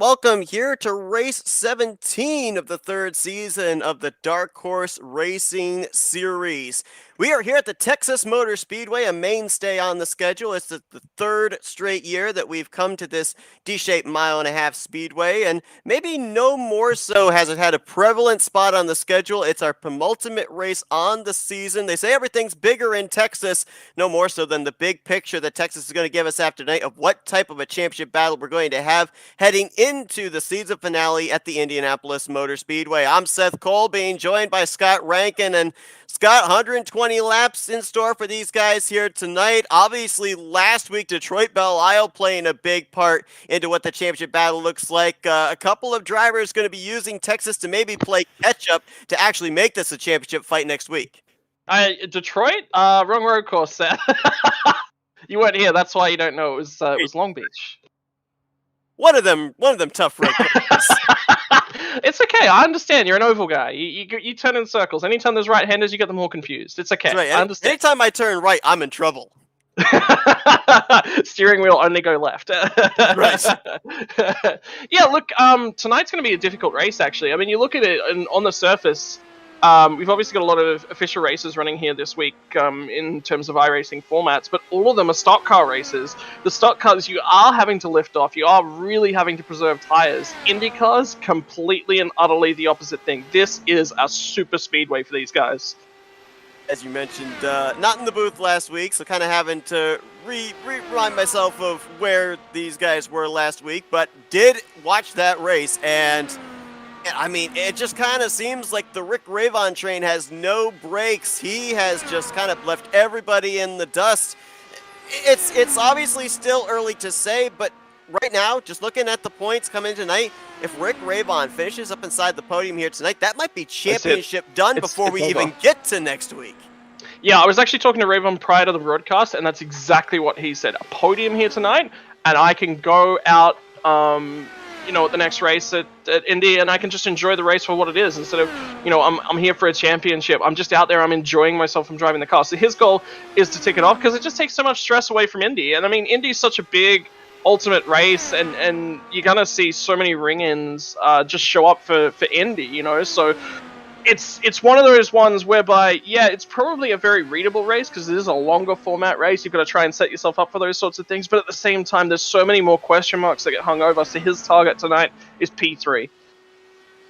welcome here to race 17 of the third season of the Dark Horse Racing Series. We are here at the Texas Motor Speedway, a mainstay on the schedule. It's the third straight year that we've come to this D-shaped mile-and-a-half speedway, and maybe no more so has it had a prevalent spot on the schedule. It's our penultimate race on the season. They say everything's bigger in Texas, no more so than the big picture that Texas is going to give us after tonight of what type of a championship battle we're going to have heading into the season finale at the Indianapolis Motor Speedway. I'm Seth Cole, being joined by Scott Rankin, and Scott, 120 laps in store for these guys here tonight. Obviously, last week, Detroit Belle Isle playing a big part into what the championship battle looks like. A couple of drivers going to be using Texas to maybe play catch-up to actually make this a championship fight next week. Detroit? Wrong road course, Seth. You weren't here, that's why you don't know. It was Long Beach. One of them tough road courses. It's okay. I understand. You're an oval guy. You turn in circles. Anytime there's right-handers, you get them all confused. It's okay. Right. I understand. Anytime I turn right, I'm in trouble. Steering wheel only go left. Right. Yeah. Look. Tonight's going to be a difficult race. Actually, I mean, you look at it, and on the surface, we've obviously got a lot of official races running here this week in terms of iRacing formats, but all of them are stock car races. The stock cars, you are having to lift off. You are really having to preserve tires. Indy cars, completely and utterly the opposite thing. This is a super speedway for these guys. As you mentioned, not in the booth last week, so kind of having to remind myself of where these guys were last week, but did watch that race, and I mean, it just kind of seems like the Rick Ravon train has no brakes. He has just kind of left everybody in the dust. It's obviously still early to say, but right now, just looking at the points coming tonight, if Rick Ravon finishes up inside the podium here tonight, that might be championship done before we even get to next week. Yeah, I was actually talking to Ravon prior to the broadcast, and that's exactly what he said. A podium here tonight, and I can go out at the next race at Indy, and I can just enjoy the race for what it is instead of, I'm here for a championship. I'm just out there. I'm enjoying myself. I'm driving the car. So his goal is to tick it off because it just takes so much stress away from Indy. And I mean, Indy's such a big ultimate race, and you're gonna see so many ring-ins just show up for Indy. So it's one of those ones whereby, yeah, it's probably a very readable race because it is a longer format race. You've got to try and set yourself up for those sorts of things. But at the same time, there's so many more question marks that get hung over. So his target tonight is P3.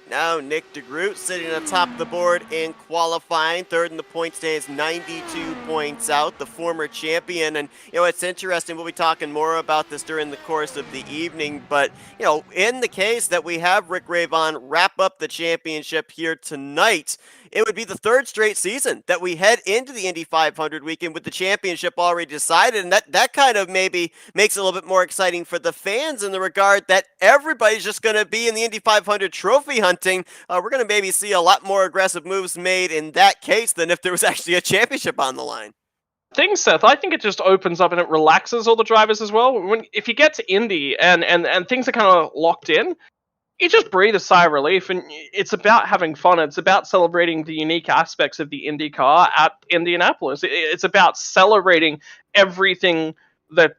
Now Nick DeGroot sitting atop the board in qualifying. Third in the point stands, 92 points out, the former champion. And, it's interesting. We'll be talking more about this during the course of the evening. But, in the case that we have Rick Ravon wrap up the championship here tonight, it would be the third straight season that we head into the Indy 500 weekend with the championship already decided. And that kind of maybe makes it a little bit more exciting for the fans in the regard that everybody's just going to be in the Indy 500 trophy hunting. We're going to maybe see a lot more aggressive moves made in that case than if there was actually a championship on the line. Thing, Seth, I think it just opens up and it relaxes all the drivers as well. If you get to Indy and things are kind of locked in, you just breathe a sigh of relief, and it's about having fun. It's about celebrating the unique aspects of the Indy car at Indianapolis. It's about celebrating everything that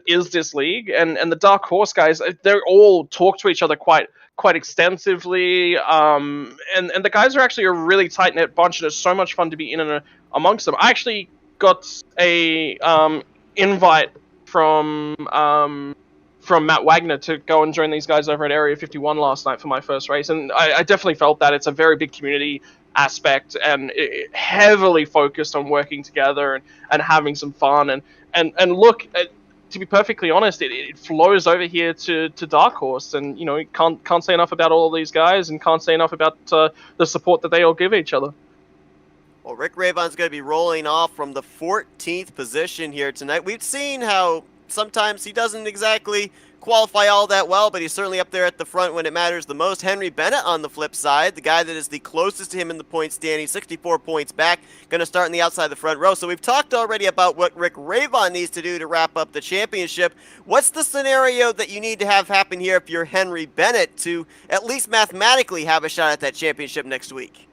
is this league, and the Dark Horse guys. They all talk to each other quite extensively, and the guys are actually a really tight knit bunch, and it's so much fun to be in and amongst them. I actually got a invite from Matt Wagner to go and join these guys over at Area 51 last night for my first race, and I definitely felt that it's a very big community aspect and heavily focused on working together and having some fun and look, to be perfectly honest, it flows over here to Dark Horse, and can't say enough about all of these guys and can't say enough about the support that they all give each other. Well, Rick Ravon's going to be rolling off from the 14th position here tonight. We've seen how sometimes he doesn't exactly qualify all that well, but he's certainly up there at the front when it matters the most. Henry Bennett on the flip side, the guy that is the closest to him in the point standing, 64 points back, going to start on the outside of the front row. So we've talked already about what Rick Ravon needs to do to wrap up the championship. What's the scenario that you need to have happen here if you're Henry Bennett to at least mathematically have a shot at that championship next week?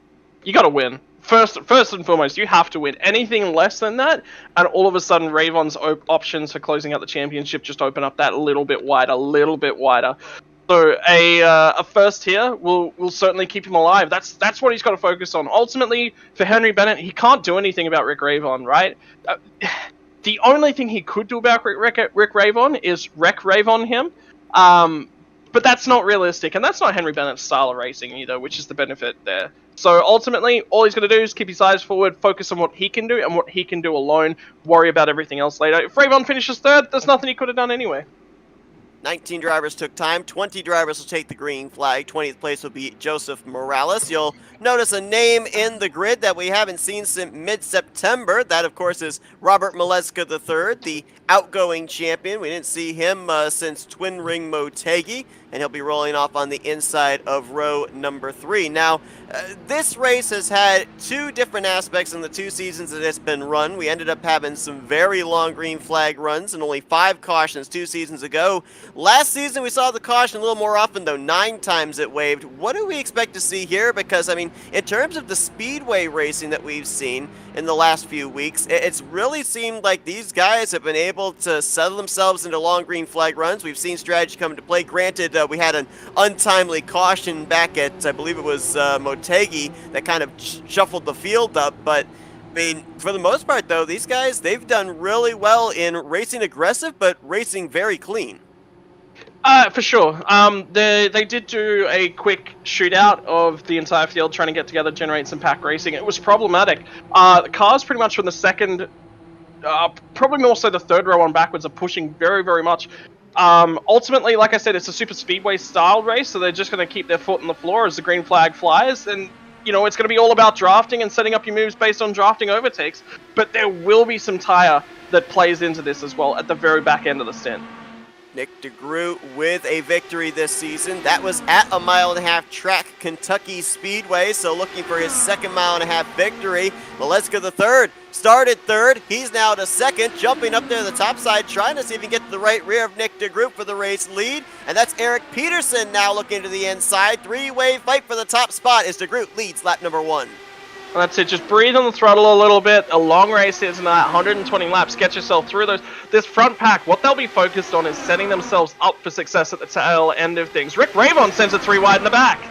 You got to win. First and foremost, you have to win. Anything less than that, and all of a sudden, Ravon's options for closing out the championship just open up that little bit wider. So a first here will certainly keep him alive. That's what he's got to focus on. Ultimately, for Henry Bennett, he can't do anything about Rick Ravon, right? Uh, the only thing he could do about Rick Ravon is wreck Ravon him. But that's not realistic, and that's not Henry Bennett's style of racing either, which is the benefit there. So ultimately, all he's going to do is keep his eyes forward, focus on what he can do and what he can do alone, worry about everything else later. If Ravon finishes third, there's nothing he could have done anyway. 19 drivers took time. 20 drivers will take the green flag. 20th place will be Joseph Morales. You'll notice a name in the grid that we haven't seen since mid-September. That, of course, is Robert Mileska III, the outgoing champion. We didn't see him since Twin Ring Motegi, and he'll be rolling off on the inside of row number 3. Now, this race has had two different aspects in the 2 seasons that it's been run. We ended up having some very long green flag runs and only 5 cautions 2 seasons ago. Last season, we saw the caution a little more often, though. 9 times it waved. What do we expect to see here? Because, I mean, in terms of the speedway racing that we've seen in the last few weeks, it's really seemed like these guys have been able to settle themselves into long green flag runs. We've seen strategy come into play. Granted, we had an untimely caution back at, I believe it was Motegi, that kind of shuffled the field up, but I mean, for the most part, though, these guys, they've done really well in racing aggressive, but racing very clean. For sure. They did do a quick shootout of the entire field, trying to get together, generate some pack racing. It was problematic. The cars pretty much from the second, probably more so the third row on backwards, are pushing very, very much. Ultimately, like I said, it's a super speedway style race, so they're just going to keep their foot on the floor as the green flag flies, and you know, it's going to be all about drafting and setting up your moves based on drafting overtakes, but there will be some tire that plays into this as well at the very back end of the stint. Nick DeGroot with a victory this season. That was at a 1.5-mile track, Kentucky Speedway, so looking for his second 1.5-mile victory. Mileska III started third. He's now to second, jumping up there the top side, trying to see if he can get to the right rear of Nick DeGroot for the race lead. And that's Eric Peterson now looking to the inside. 3-way fight for the top spot as DeGroot leads lap number 1. That's it. Just breathe on the throttle a little bit. A long race here tonight, 120 laps. Get yourself through those. This front pack, what they'll be focused on is setting themselves up for success at the tail end of things. Rick Ravon sends it 3 wide in the back.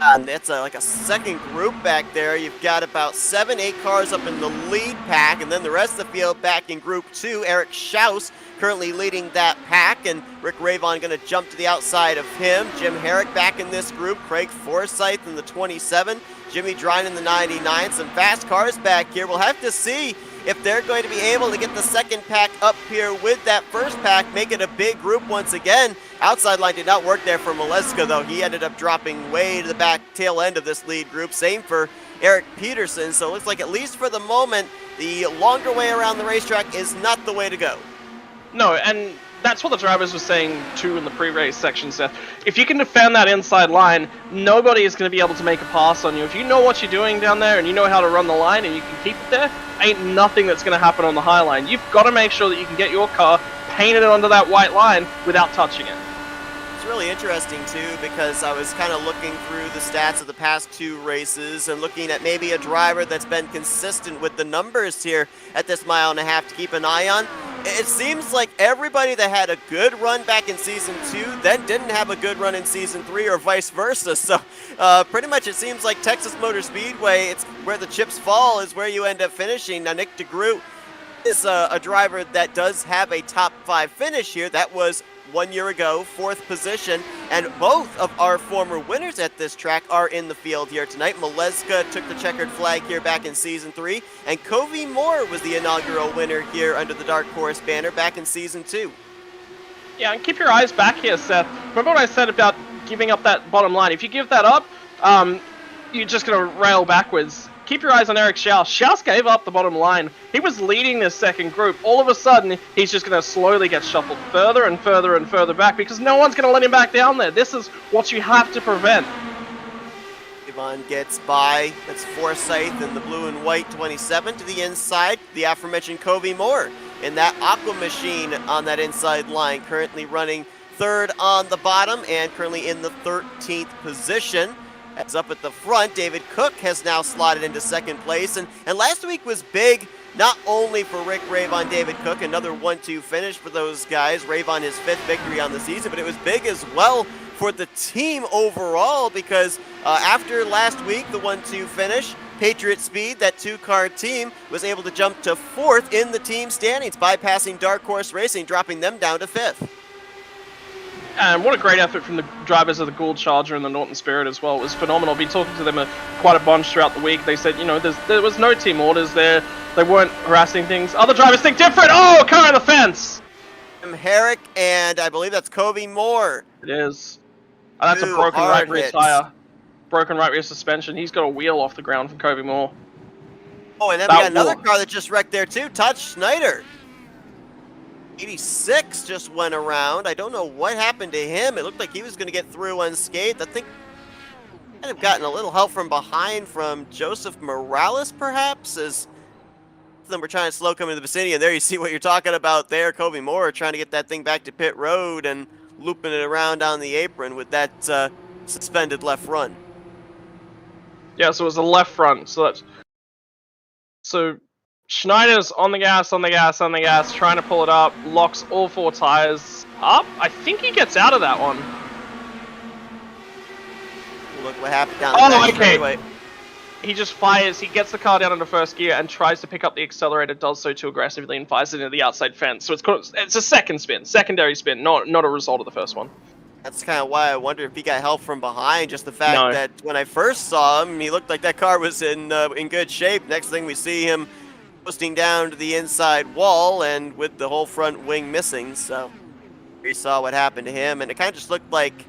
And it's like a second group back there. You've got about 7-8 cars up in the lead pack, and then the rest of the field back in Group 2. Eric Schaus currently leading that pack, and Rick Ravon going to jump to the outside of him. Jim Herrick back in this group. Craig Forsyth in the 27. Jimmy Drine in the 99. Some fast cars back here. We'll have to see if they're going to be able to get the second pack up here with that first pack, make it a big group once again. Outside line did not work there for Mileska, though. He ended up dropping way to the back tail end of this lead group. Same for Eric Peterson. So it looks like, at least for the moment, the longer way around the racetrack is not the way to go. No, and that's what the drivers were saying too in the pre-race section, Seth. If you can defend that inside line, nobody is going to be able to make a pass on you. If you know what you're doing down there and you know how to run the line and you can keep it there, ain't nothing that's going to happen on the high line. You've got to make sure that you can get your car painted onto that white line without touching it. It's really interesting too, because I was kind of looking through the stats of the past 2 races and looking at maybe a driver that's been consistent with the numbers here at this 1.5-mile to keep an eye on. It seems like everybody that had a good run back in Season 2 then didn't have a good run in Season 3 or vice versa. So pretty much it seems like Texas Motor Speedway, it's where the chips fall is where you end up finishing. Now, Nick DeGroot is a driver that does have a top 5 finish here. That was 1 year ago, 4th position, and both of our former winners at this track are in the field here tonight. Mileska took the checkered flag here back in Season 3, and Covey Moore was the inaugural winner here under the Dark Horse banner back in Season 2. Yeah, and keep your eyes back here, Seth. Remember what I said about giving up that bottom line? If you give that up, you're just going to rail backwards. Keep your eyes on Eric Schaus. Schaus gave up the bottom line. He was leading this second group. All of a sudden, he's just going to slowly get shuffled further and further and further back because no one's going to let him back down there. This is what you have to prevent. Yvonne gets by. That's Forsyth in the blue and white 27 to the inside. The aforementioned Covey Moore in that Aqua Machine on that inside line, currently running 3rd on the bottom and currently in the 13th position. As up at the front, David Cook has now slotted into 2nd place. And last week was big, not only for Rick Ravon, David Cook, another 1-2 finish for those guys. Ravon his 5th victory on the season, but it was big as well for the team overall because after last week, the 1-2 finish, Patriot Speed, that two-car team, was able to jump to 4th in the team standings, bypassing Dark Horse Racing, dropping them down to 5th. And what a great effort from the drivers of the Gould Charger and the Norton Spirit as well. It was phenomenal. I've been talking to them quite a bunch throughout the week. They said, there was no team orders there. They weren't harassing things. Other drivers think different. Oh, car on the fence. Herrick, and I believe that's Kobe Moore. It is. And that's a broken right rear tire. Broken right rear suspension. He's got a wheel off the ground from Kobe Moore. Oh, and then we got another car that just wrecked there too. Todd Schneider. 86 just went around. I don't know what happened to him. It looked like he was going to get through unscathed. I think might have gotten a little help from behind from Joseph Morales, perhaps, as them were trying to slow come into the vicinity. And there you see what you're talking about there. Kobe Moore trying to get that thing back to pit road and looping it around down the apron with that suspended left front. Yeah, so it was a left front. So Schneider's on the gas, trying to pull it up, locks all 4 tires up. I think he gets out of that one. Look what happened down the back straightaway. He just fires, he gets the car down into first gear and tries to pick up the accelerator, does so too aggressively and fires it into the outside fence. So it's a secondary spin, not a result of the first one. That's kind of why I wonder if he got help from behind. Just the fact that when I first saw him, he looked like that car was in good shape. Next thing we see him posting down to the inside wall and with the whole front wing missing. So we saw what happened to him, and it kind of just looked like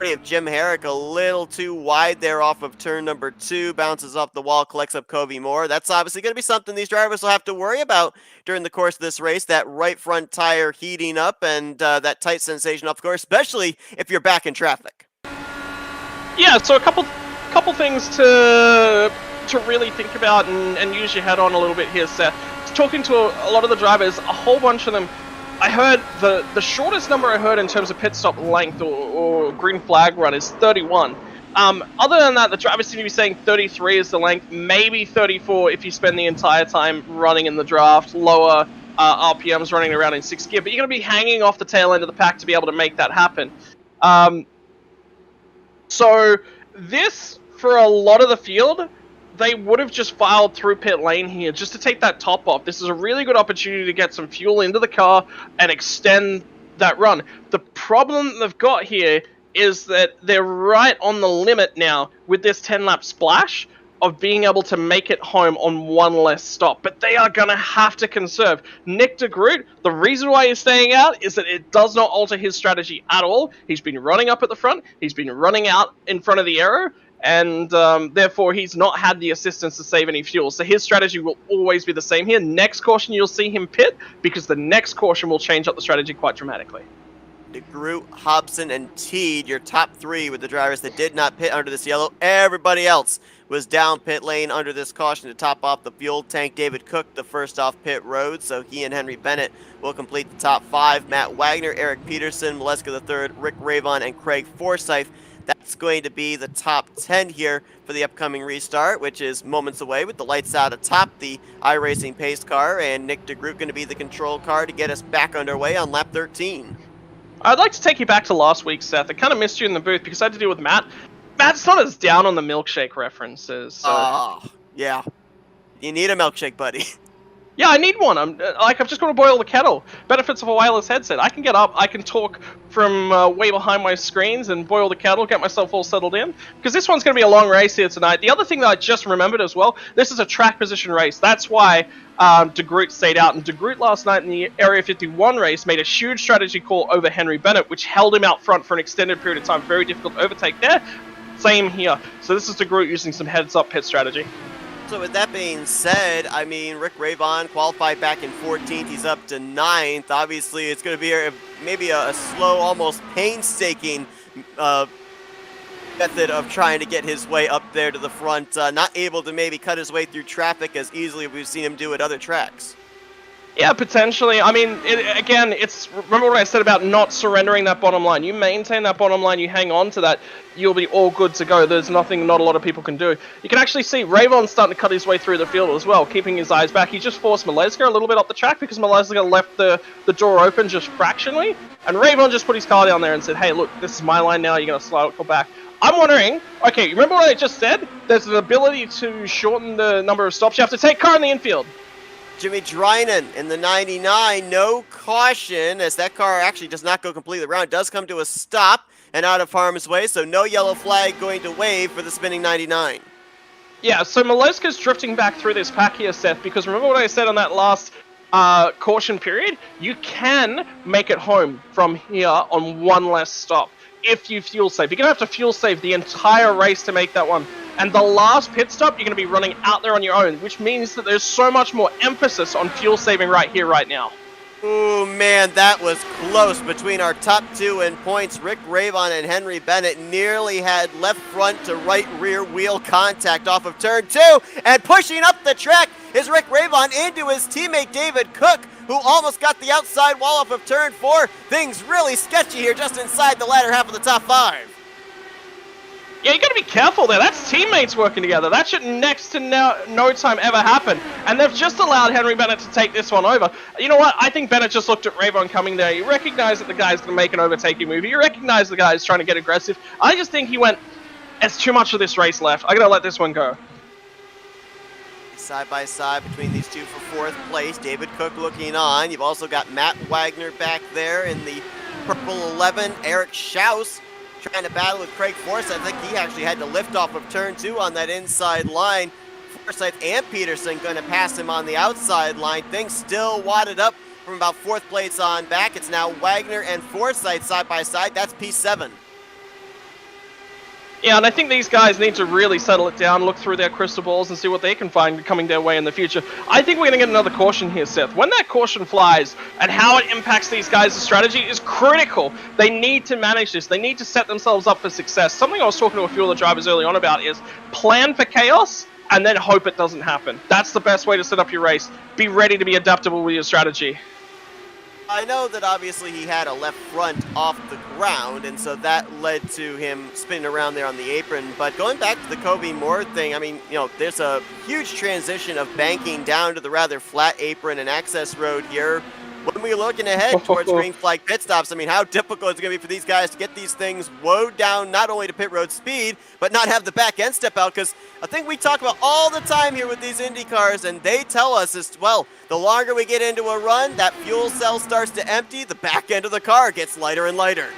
of Jim Herrick a little too wide there off of turn number 2, bounces off the wall, collects up Kobe Moore. That's obviously going to be something these drivers will have to worry about during the course of this race, that right front tire heating up and that tight sensation off the course, especially if you're back in traffic. Yeah, so a couple things to really think about and use your head on a little bit here, Seth. Talking to a lot of the drivers, a whole bunch of them, I heard the shortest number I heard in terms of pit stop length or green flag run is 31. Other than that, the drivers seem to be saying 33 is the length, maybe 34 if you spend the entire time running in the draft, lower RPMs running around in 6th gear, but you're going to be hanging off the tail end of the pack to be able to make that happen. So this, for a lot of the field, they would have just filed through pit lane here just to take that top off. This is a really good opportunity to get some fuel into the car and extend that run. The problem they've got here is that they're right on the limit now with this 10-lap splash of being able to make it home on one less stop. But they are going to have to conserve. Nick de Groot, the reason why he's staying out is that it does not alter his strategy at all. He's been running up at the front. He's been running out in front of the arrow. And therefore, he's not had the assistance to save any fuel. So his strategy will always be the same here. Next caution, you'll see him pit, because the next caution will change up the strategy quite dramatically. De Groot, Hobson, and Teed, your top 3 with the drivers that did not pit under this yellow. Everybody else was down pit lane under this caution to top off the fuel tank. David Cook, the first off pit road, so he and Henry Bennett will complete the top 5. Matt Wagner, Eric Peterson, Maleska III, Rick Ravon, and Craig Forsyth. That's going to be the top 10 here for the upcoming restart, which is moments away with the lights out atop the iRacing pace car, and Nick de Groot going to be the control car to get us back underway on lap 13. I'd like to take you back to last week, Seth. I kind of missed you in the booth because I had to deal with Matt. Matt's not as down on the milkshake references. So. Yeah. You need a milkshake, buddy. Yeah, I need one. I've just got to boil the kettle. Benefits of a wireless headset. I can get up, I can talk from way behind my screens and boil the kettle, get myself all settled in. Because this one's going to be a long race here tonight. The other thing that I just remembered as well, this is a track position race. That's why de Groot stayed out. And de Groot last night in the Area 51 race made a huge strategy call over Henry Bennett, which held him out front for an extended period of time. Very difficult to overtake there. Same here. So this is de Groot using some heads-up pit strategy. So with that being said, I mean, Rick Ravon qualified back in 14th. He's up to 9th. Obviously, it's going to be maybe a slow, almost painstaking method of trying to get his way up there to the front. Not able to maybe cut his way through traffic as easily as we've seen him do at other tracks. Yeah, potentially. I mean, again, remember what I said about not surrendering that bottom line. You maintain that bottom line, you hang on to that, you'll be all good to go. There's nothing not a lot of people can do. You can actually see Rayvon's starting to cut his way through the field as well, keeping his eyes back. He just forced Maleska a little bit up the track because Maleska left the door open just fractionally, and Rayvon just put his car down there and said, hey, look, this is my line now, you're going to slide it back. I'm wondering, okay, remember what I just said? There's an ability to shorten the number of stops. You have to take car in the infield. Jimmy Drynan in the 99, no caution, as that car actually does not go completely around. It does come to a stop and out of harm's way, so no yellow flag going to wave for the spinning 99. Yeah, so Maleska's drifting back through this pack here, Seth, because remember what I said on that last caution period? You can make it home from here on one less stop if you fuel save. You're going to have to fuel save the entire race to make that one. And the last pit stop, you're going to be running out there on your own, which means that there's so much more emphasis on fuel saving right here, right now. Ooh, man, that was close between our top two in points. Rick Rayvon and Henry Bennett nearly had left front to right rear wheel contact off of turn 2. And pushing up the track is Rick Rayvon into his teammate David Cook, who almost got the outside wall off of turn 4. Things really sketchy here just inside the latter half of the top 5. Yeah, you got to be careful there. That's teammates working together. That should next to no time ever happen. And they've just allowed Henry Bennett to take this one over. You know what? I think Bennett just looked at Rayvon coming there. He recognized that the guy's going to make an overtaking move. He recognized the guy's trying to get aggressive. I just think he went, there's too much of this race left. I got to let this one go. Side by side between these two for 4th place. David Cook looking on. You've also got Matt Wagner back there in the purple 11. Eric Schaus trying to battle with Craig Forsyth. I think he actually had to lift off of turn 2 on that inside line. Forsyth and Peterson going to pass him on the outside line. Things still wadded up from about 4th place on back. It's now Wagner and Forsyth side by side. That's P7. Yeah, and I think these guys need to really settle it down, look through their crystal balls and see what they can find coming their way in the future. I think we're going to get another caution here, Seth. When that caution flies and how it impacts these guys' strategy is critical. They need to manage this. They need to set themselves up for success. Something I was talking to a few of the drivers early on about is plan for chaos and then hope it doesn't happen. That's the best way to set up your race. Be ready to be adaptable with your strategy. I know that obviously he had a left front off the ground, and so that led to him spinning around there on the apron. But going back to the Kobe Moore thing, I mean, you know, there's a huge transition of banking down to the rather flat apron and access road here. When we're looking ahead towards green flag pit stops, I mean, how difficult it's going to be for these guys to get these things woed down, not only to pit road speed, but not have the back end step out, because a thing we talk about all the time here with these Indy cars, and they tell us is, well, the longer we get into a run, that fuel cell starts to empty, the back end of the car gets lighter and lighter.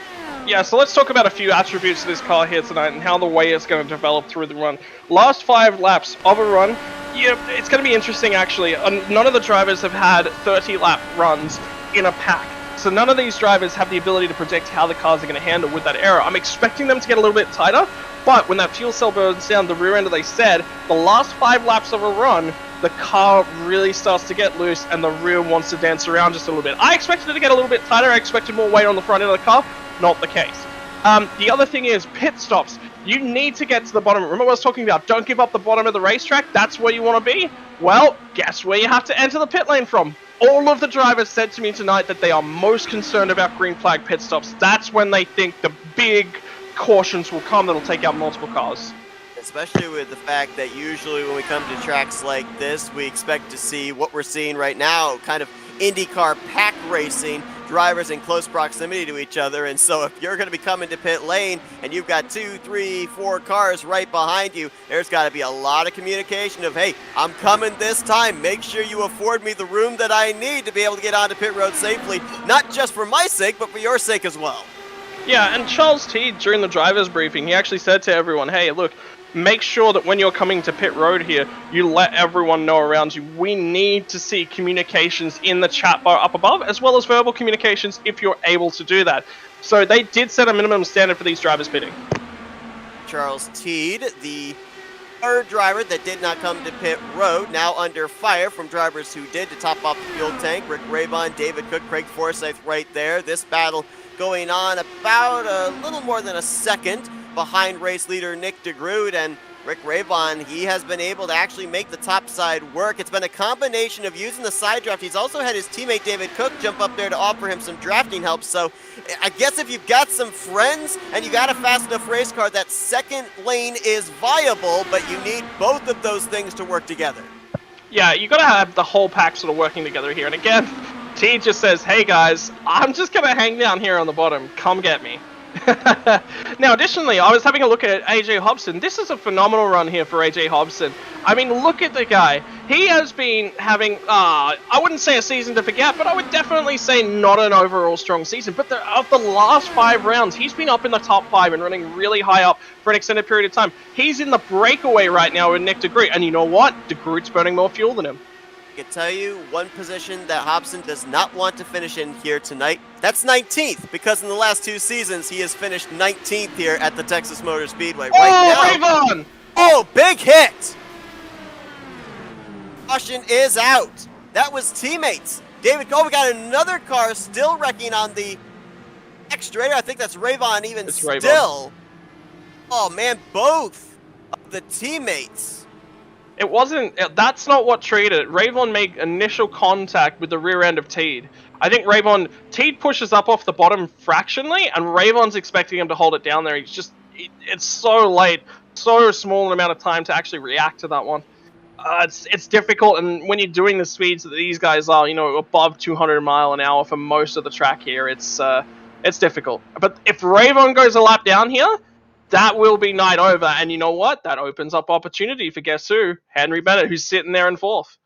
Yeah, so let's talk about a few attributes of this car here tonight and how the way it's going to develop through the run. Last 5 laps of a run, yeah, it's going to be interesting actually. None of the drivers have had 30-lap runs in a pack. So none of these drivers have the ability to predict how the cars are going to handle with that error. I'm expecting them to get a little bit tighter, but when that fuel cell burns down the rear end, they said, the last 5 laps of a run, the car really starts to get loose and the rear wants to dance around just a little bit. I expected it to get a little bit tighter. I expected more weight on the front end of the car. Not the case. The other thing is pit stops. You need to get to the bottom. Remember what I was talking about? Don't give up the bottom of the racetrack. That's where you want to be. Well, guess where you have to enter the pit lane from? All of the drivers said to me tonight that they are most concerned about green flag pit stops. That's when they think the big cautions will come that'll take out multiple cars. Especially with the fact that usually when we come to tracks like this, we expect to see what we're seeing right now, kind of IndyCar pack racing, drivers in close proximity to each other. And so if you're going to be coming to pit lane and you've got 2, 3, 4 cars right behind you, there's got to be a lot of communication of, hey, I'm coming this time. Make sure you afford me the room that I need to be able to get onto pit road safely, not just for my sake, but for your sake as well. Yeah, and Charles T, during the driver's briefing, he actually said to everyone, hey, look, make sure that when you're coming to pit road here, you let everyone know around you. We need to see communications in the chat bar up above, as well as verbal communications if you're able to do that. So they did set a minimum standard for these drivers pitting. Charles Teed, the third driver that did not come to pit road, now under fire from drivers who did to top off the fuel tank. Rick Rayvon, David Cook, Craig Forsyth right there. This battle going on about a little more than a second behind race leader Nick DeGroot, and Rick Ravon, he has been able to actually make the top side work. It's been a combination of using the side draft. He's also had his teammate David Cook jump up there to offer him some drafting help. So I guess if you've got some friends and you got a fast enough race car, that second lane is viable, but you need both of those things to work together. Yeah, you got to have the whole pack sort of working together here. And again, T just says, hey guys, I'm just going to hang down here on the bottom. Come get me. Now, additionally, I was having a look at AJ Hobson. This is a phenomenal run here for AJ Hobson. I mean, look at the guy. He has been having, I wouldn't say a season to forget, but I would definitely say not an overall strong season. But of the last 5 rounds, he's been up in the top 5 and running really high up for an extended period of time. He's in the breakaway right now with Nick DeGroot. And you know what? DeGroot's burning more fuel than him. I can tell you one position that Hobson does not want to finish in here tonight. That's 19th, because in the last 2 seasons, he has finished 19th here at the Texas Motor Speedway. Right now, Ravon! Oh, big hit! Caution is out. That was teammates. David Cole, we got another car still wrecking on the extrator. I think that's Ravon even It's still. Ravon. Oh, man, both of the teammates. It wasn't. That's not what triggered it. Ravon made initial contact with the rear end of Teed. I think Teed pushes up off the bottom fractionally, and Ravon's expecting him to hold it down there. He's just, it's so late, so small an amount of time to actually react to that one. It's difficult, and when you're doing the speeds that these guys are, you know, above 200 mile an hour for most of the track here, it's difficult. But if Ravon goes a lap down here, that will be night over, and you know what? That opens up opportunity for guess who? Henry Bennett, who's sitting there in 4th.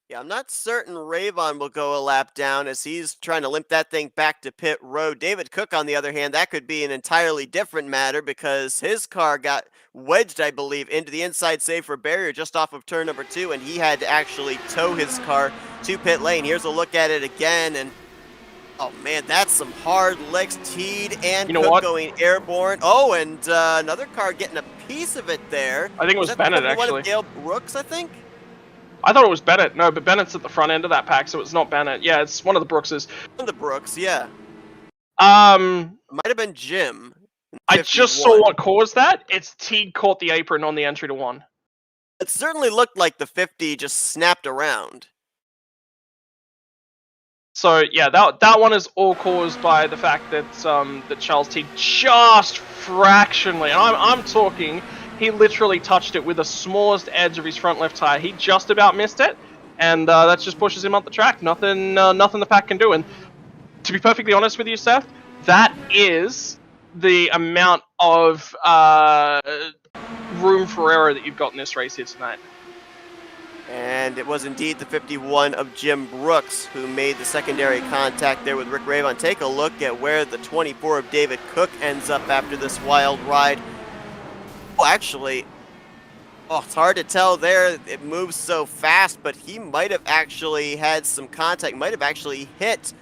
Yeah, I'm not certain Ravon will go a lap down as he's trying to limp that thing back to pit road. David Cook, on the other hand, that could be an entirely different matter because his car got wedged, I believe, into the inside safer barrier just off of turn number 2, and he had to actually tow his car to pit lane. Here's a look at it again, and oh man, that's some hard legs. Teed and Cook going airborne. Oh, and another car getting a piece of it there. I think it was Bennett, actually. One of Dale Brooks, I think? I thought it was Bennett. No, but Bennett's at the front end of that pack, so it's not Bennett. Yeah, it's one of the Brookses. One of the Brooks, yeah. Might have been Jim. I just saw what caused that. It's Teed caught the apron on the entry to 1. It certainly looked like the 50 just snapped around. So yeah, that one is all caused by the fact that that Charles Teed just fractionally, and I'm talking, he literally touched it with the smallest edge of his front left tire. He just about missed it, and that just pushes him up the track. Nothing the pack can do. And to be perfectly honest with you, Seth, that is the amount of room for error that you've got in this race here tonight. And it was indeed the 51 of Jim Brooks who made the secondary contact there with Rick Ravon. Take a look at where the 24 of David Cook ends up after this wild ride. Oh, actually, it's hard to tell there. It moves so fast, but he might have actually had some contact, might have actually hit.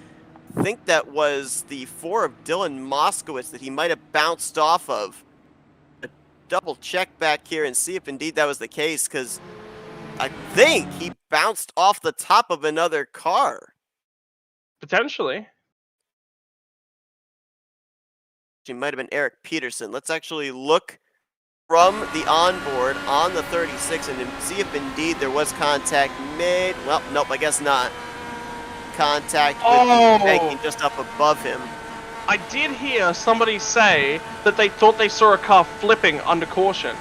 I think that was the 4 of Dylan Moskowitz that he might have bounced off of. Double check back here and see if indeed that was the case, because I think he bounced off the top of another car. Potentially. It might have been Eric Peterson. Let's actually look from the onboard on the 36 and see if indeed there was contact made. Well, nope, I guess not. Contact with the banking just up above him. I did hear somebody say that they thought they saw a car flipping under caution.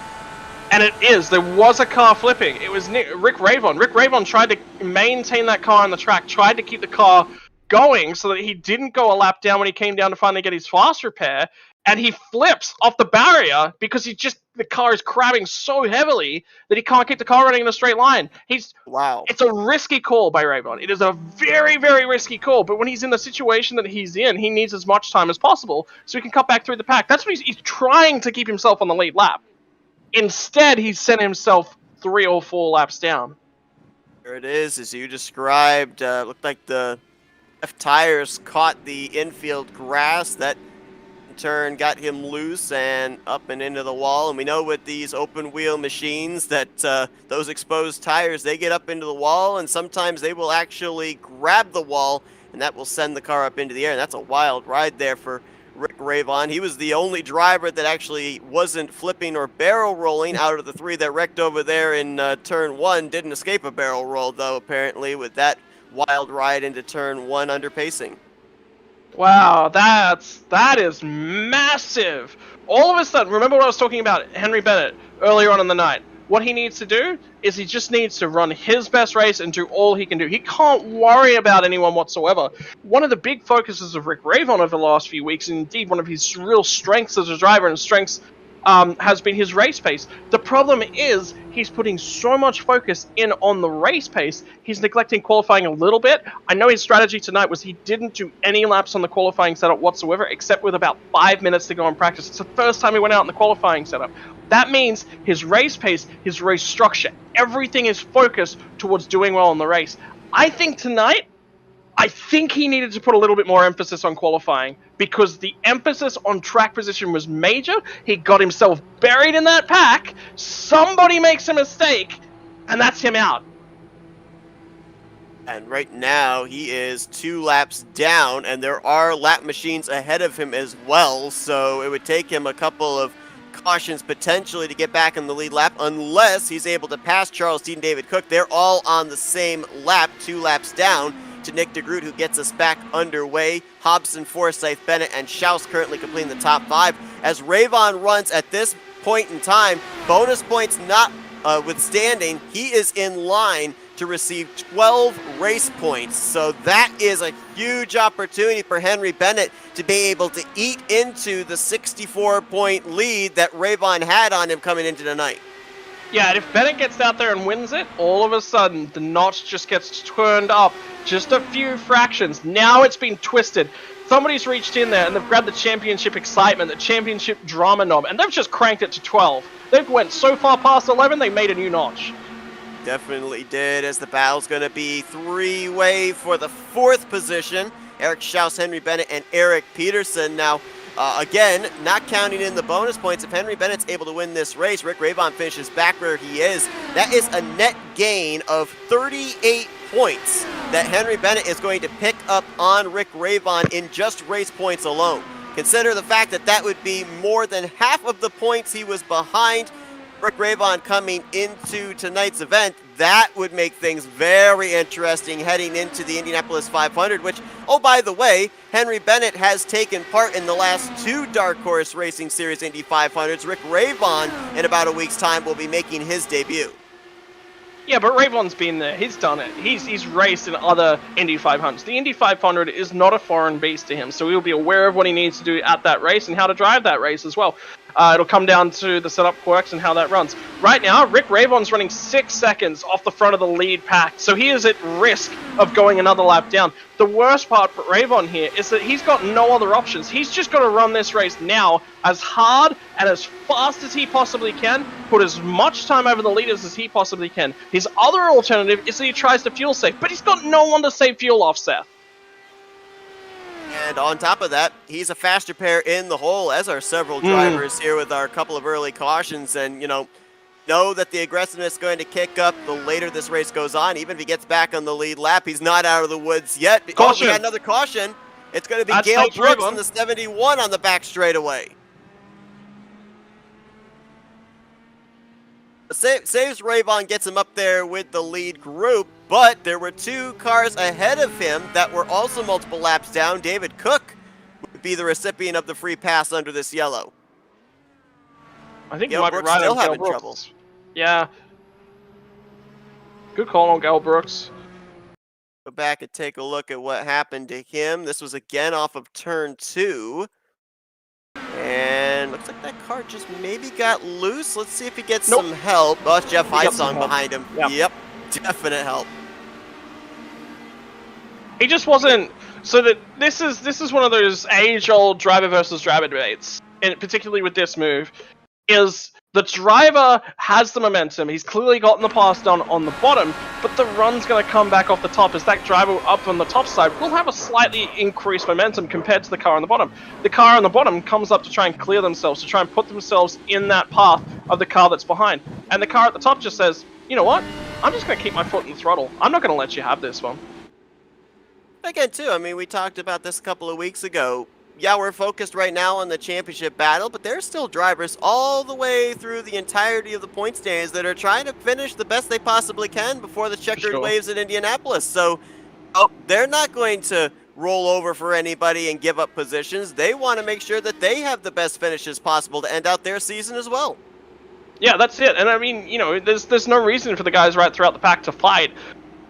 And it is. There was a car flipping. It was Rick Ravon. Rick Ravon tried to maintain that car on the track, tried to keep the car going so that he didn't go a lap down when he came down to finally get his fast repair, and he flips off the barrier because the car is crabbing so heavily that he can't keep the car running in a straight line. Wow. It's a risky call by Ravon. It is a very, very risky call, but when he's in the situation that he's in, he needs as much time as possible so he can cut back through the pack. That's what he's trying to keep himself on the lead lap. Instead, he sent himself 3 or 4 laps down. There it is, as you described. Looked like the left tires caught the infield grass. That, in turn, got him loose and up and into the wall. And we know with these open-wheel machines that those exposed tires, they get up into the wall, and sometimes they will actually grab the wall, and that will send the car up into the air. And that's a wild ride there for Rick Ravon. He was the only driver that actually wasn't flipping or barrel rolling out of the three that wrecked over there in turn one. Didn't escape a barrel roll, though, apparently, with that wild ride into turn one under pacing. Wow, that is massive. All of a sudden, remember what I was talking about, Henry Bennett, earlier on in the night. What he needs to do is he just needs to run his best race and do all he can do. He can't worry about anyone whatsoever. One of the big focuses of Rick Ravon over the last few weeks, and indeed one of his real strengths as a driver and strengths has been his race pace. The problem is he's putting so much focus in on the race pace, he's neglecting qualifying a little bit. I know his strategy tonight was he didn't do any laps on the qualifying setup whatsoever, except with about 5 minutes to go in practice. It's the first time he went out in the qualifying setup. That means his race pace, his race structure, everything is focused towards doing well in the race. I think tonight, he needed to put a little bit more emphasis on qualifying because the emphasis on track position was major. He got himself buried in that pack. Somebody makes a mistake, and that's him out. And right now, he is 2 laps down, and there are lap machines ahead of him as well, so it would take him a couple of cautions potentially to get back in the lead lap unless he's able to pass Charles Dean and David Cook. They're all on the same lap, 2 laps down to Nick DeGroot, who gets us back underway. Hobson, Forsyth, Bennett, and Schaus currently completing the top 5. As Ravon runs at this point in time, bonus points not withstanding, he is in line to receive 12 race points. So that is a huge opportunity for Henry Bennett to be able to eat into the 64-point lead that Ravon had on him coming into tonight. Yeah, and if Bennett gets out there and wins it, all of a sudden the notch just gets turned up just a few fractions. Now it's been twisted. Somebody's reached in there and they've grabbed the championship excitement, the championship drama knob, and they've just cranked it to 12. They've went so far past 11, they made a new notch. Definitely did, as the battle's going to be 3-way for the 4th position. Eric Schaus, Henry Bennett, and Eric Peterson. Now, again, not counting in the bonus points, if Henry Bennett's able to win this race, Rick Ravon finishes back where he is. That is a net gain of 38 points that Henry Bennett is going to pick up on Rick Ravon in just race points alone. Consider the fact that that would be more than half of the points he was behind Rick Ravon coming into tonight's event. That would make things very interesting heading into the Indianapolis 500, which, oh, by the way, Henry Bennett has taken part in the last 2 Dark Horse Racing Series Indy 500s. Rick Ravon, in about a week's time, will be making his debut. Yeah, but Ravon's been there. He's done it. He's raced in other Indy 500s. The Indy 500 is not a foreign beast to him, so he'll be aware of what he needs to do at that race and how to drive that race as well. It'll come down to the setup quirks and how that runs. Right now, Rick Ravon's running 6 seconds off the front of the lead pack, so he is at risk of going another lap down. The worst part for Ravon here is that he's got no other options. He's just got to run this race now as hard and as fast as he possibly can, put as much time over the leaders as he possibly can. His other alternative is that he tries to fuel save, but he's got no one to save fuel off, Seth. And on top of that, he's a faster pair in the hole, as are several drivers here with our couple of early cautions. And, know that the aggressiveness is going to kick up the later this race goes on. Even if he gets back on the lead lap, he's not out of the woods yet. Caution. Oh, we got another caution. It's going to be Gale Brooks on the 71 on the back straightaway. Saves Ravon, gets him up there with the lead group, but there were 2 cars ahead of him that were also multiple laps down. David Cook would be the recipient of the free pass under this yellow. I think Gale you might Brooks be right still on Gale having Brooks. trouble. Yeah. Good call on Gale Brooks. Go back and take a look at what happened to him. This was again off of turn 2. And looks like that car just maybe got loose. Let's see if he gets some help. Oh, it's Jeff Heisong behind him. Yep, definite help. He just wasn't. So that this is one of those age-old driver versus driver debates, and particularly with this move, is the driver has the momentum. He's clearly gotten the pass done on the bottom, but the run's going to come back off the top as that driver up on the top side will have a slightly increased momentum compared to the car on the bottom. The car on the bottom comes up to try and clear themselves, to try and put themselves in that path of the car that's behind. And the car at the top just says, you know what? I'm just going to keep my foot in the throttle. I'm not going to let you have this one. Again, too, I mean, we talked about this a couple of weeks ago. yeah, we're focused right now on the championship battle, but there's still drivers all the way through the entirety of the point standings that are trying to finish the best they possibly can before the For checkered sure. waves at Indianapolis. So, oh, they're not going to roll over for anybody and give up positions. They want to make sure that they have the best finishes possible to end out their season as well. Yeah, that's it. And I mean, there's no reason for the guys right throughout the pack to fight.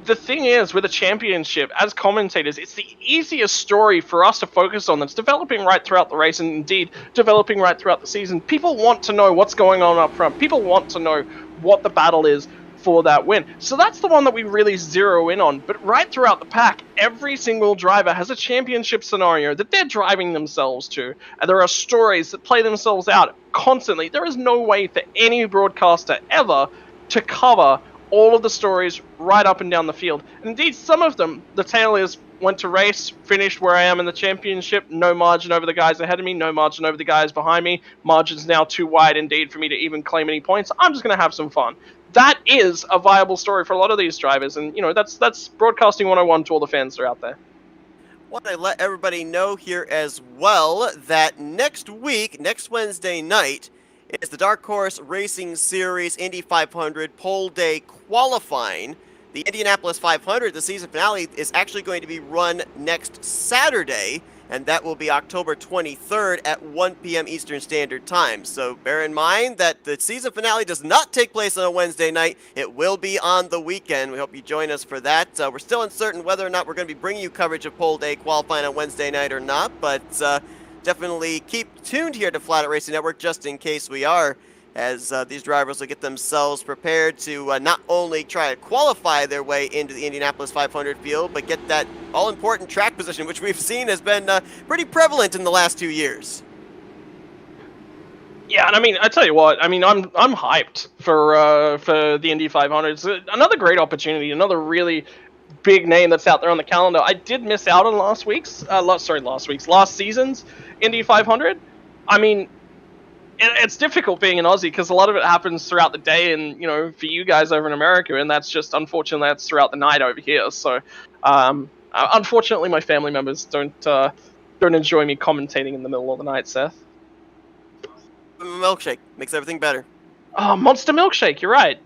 The thing is, with a championship, as commentators, it's the easiest story for us to focus on that's developing right throughout the race and indeed developing right throughout the season. People want to know what's going on up front. People want to know what the battle is for that win. So that's the one that we really zero in on. But right throughout the pack, every single driver has a championship scenario that they're driving themselves to. And there are stories that play themselves out constantly. There is no way for any broadcaster ever to cover all of the stories right up and down the field. And indeed, some of them, the tale is, went to race, finished where I am in the championship, no margin over the guys ahead of me, no margin over the guys behind me, margin's now too wide indeed for me to even claim any points, I'm just going to have some fun. That is a viable story for a lot of these drivers, and that's broadcasting 101 to all the fans that are out there. Want to let everybody know here as well that next week, next Wednesday night, is the Dark Horse Racing Series Indy 500 Pole Day qualifying. The Indianapolis 500, the season finale, is actually going to be run next Saturday, and that will be October 23rd at 1 p.m. Eastern Standard Time. So bear in mind that the season finale does not take place on a Wednesday night. It will be on the weekend. We hope you join us for that. We're still uncertain whether or not we're going to be bringing you coverage of Pole Day qualifying on Wednesday night or not, but definitely keep tuned here to Flat Out Racing Network just in case we are, as these drivers will get themselves prepared to not only try to qualify their way into the Indianapolis 500 field, but get that all-important track position, which we've seen has been pretty prevalent in the last 2 years. Yeah, and I mean, I tell you what, I mean, I'm hyped for the Indy 500. It's another great opportunity, another really big name that's out there on the calendar. I did miss out on last season's Indy 500. I mean, it's difficult being an Aussie because a lot of it happens throughout the day, and for you guys over in America, and that's just unfortunately that's throughout the night over here. So, unfortunately, my family members don't enjoy me commentating in the middle of the night, Seth. Milkshake makes everything better. Oh, Monster Milkshake, you're right.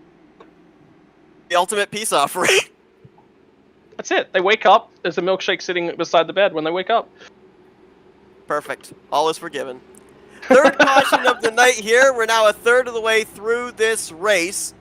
The ultimate peace offering. That's it. They wake up, there's a milkshake sitting beside the bed when they wake up. Perfect. All is forgiven. Third caution of the night here. We're now a third of the way through this race.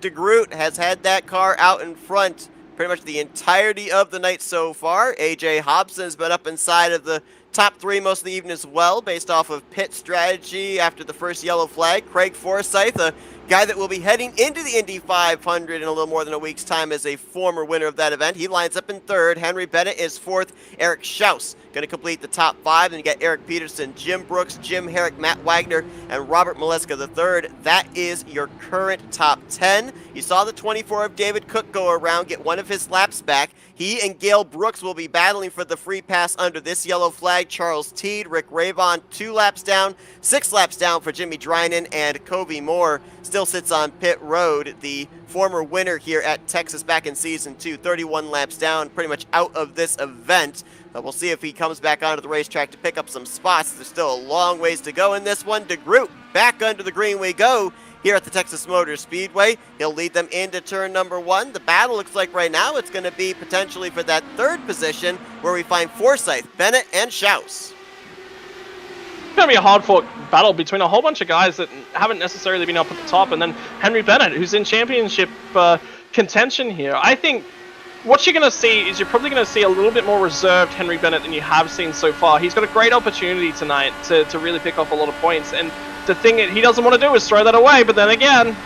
DeGroot has had that car out in front pretty much the entirety of the night so far. AJ Hobson has been up inside of the top three most of the evening as well, based off of pit strategy after the first yellow flag. Craig Forsyth, a guy that will be heading into the Indy 500 in a little more than a week's time as a former winner of that event. He lines up in third. Henry Bennett is fourth. Eric Schaus going to complete the top five. Then you got Eric Peterson, Jim Brooks, Jim Herrick, Matt Wagner, and Robert Maleska the third. That is your current top 10. You saw the 24 of David Cook go around, get one of his laps back. He and Gail Brooks will be battling for the free pass under this yellow flag. Charles Teed, Rick Ravon, 2 laps down, 6 laps down for Jimmy Drynan, and Covey Moore still sits on pit road. The former winner here at Texas back in season 2, 31 laps down, pretty much out of this event. We'll see if he comes back onto the racetrack to pick up some spots. There's still a long ways to go in this one. DeGroot, back under the green we go here at the Texas Motor Speedway. He'll lead them into turn number 1. The battle looks like right now it's going to be potentially for that third position where we find Forsyth, Bennett, and Schaus. It's going to be a hard-fought battle between a whole bunch of guys that haven't necessarily been up at the top, and then Henry Bennett, who's in championship contention here. I think what you're going to see is you're probably going to see a little bit more reserved Henry Bennett than you have seen so far. He's got a great opportunity tonight to really pick off a lot of points, and the thing that he doesn't want to do is throw that away, but then again...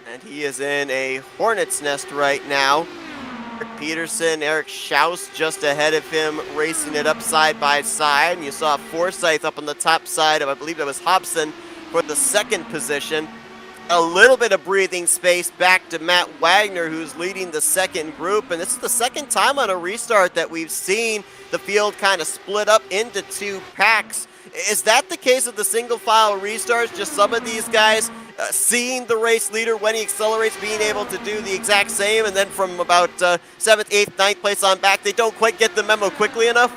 And he is in a hornet's nest right now. Eric Peterson, Eric Schaus just ahead of him, racing it up side by side. And you saw Forsyth up on the top side of, I believe that was Hobson, for the second position. A little bit of breathing space back to Matt Wagner, who's leading the second group. And this is the second time on a restart that we've seen the field kind of split up into 2 packs. Is that the case of the single file restarts? Just some of these guys seeing the race leader when he accelerates, being able to do the exact same, and then from about 7th, 8th, 9th place on back, they don't quite get the memo quickly enough?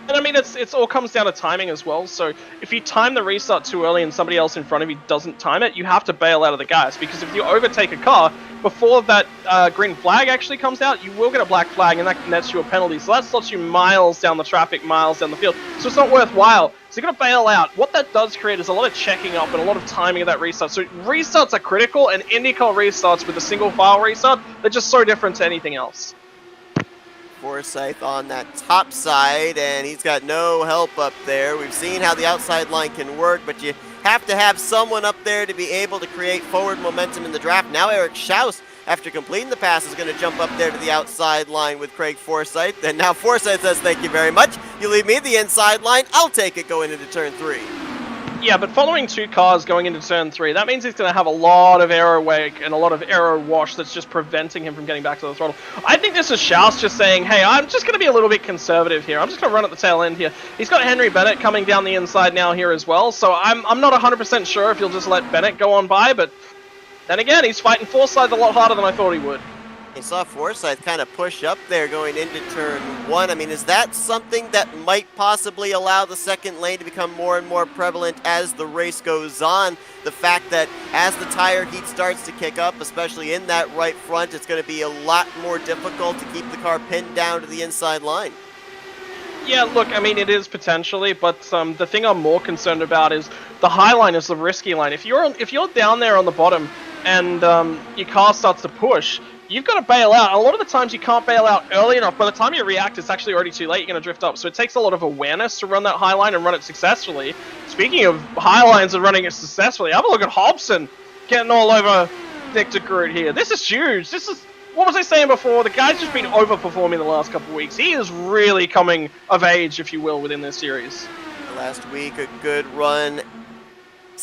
And I mean, it's all comes down to timing as well. So if you time the restart too early and somebody else in front of you doesn't time it, you have to bail out of the gas. Because if you overtake a car before that green flag actually comes out, you will get a black flag, and that nets you a penalty. So that slots you miles down the traffic, miles down the field. So it's not worthwhile. So you got to bail out. What that does create is a lot of checking up and a lot of timing of that restart. So restarts are critical, and IndyCar restarts with a single file restart, they're just so different to anything else. Forsyth on that top side, and he's got no help up there. We've seen how the outside line can work, but you have to have someone up there to be able to create forward momentum in the draft. Now Eric Schaus, after completing the pass, is going to jump up there to the outside line with Craig Forsyth. And now Forsyth says, thank you very much. You leave me the inside line. I'll take it going into turn 3. Yeah, but following 2 cars going into turn 3, that means he's going to have a lot of aero wake and a lot of aero wash that's just preventing him from getting back to the throttle. I think this is Schaus just saying, hey, I'm just going to be a little bit conservative here. I'm just going to run at the tail end here. He's got Henry Bennett coming down the inside now here as well, so I'm not 100% sure if he'll just let Bennett go on by, but then again, he's fighting Forsyth a lot harder than I thought he would. You saw Forsyth kind of push up there going into turn 1. I mean, is that something that might possibly allow the second lane to become more and more prevalent as the race goes on? The fact that as the tire heat starts to kick up, especially in that right front, it's going to be a lot more difficult to keep the car pinned down to the inside line. Yeah, look, I mean, it is potentially, but the thing I'm more concerned about is the high line is the risky line. If you're down there on the bottom and your car starts to push, you've got to bail out. A lot of the times you can't bail out early enough. By the time you react, it's actually already too late. You're going to drift up. So it takes a lot of awareness to run that high line and run it successfully. Speaking of high lines and running it successfully, have a look at Hobson getting all over Nick de Groot here. This is huge. This is, what was I saying before? The guy's just been overperforming the last couple of weeks. He is really coming of age, if you will, within this series. Last week, a good run.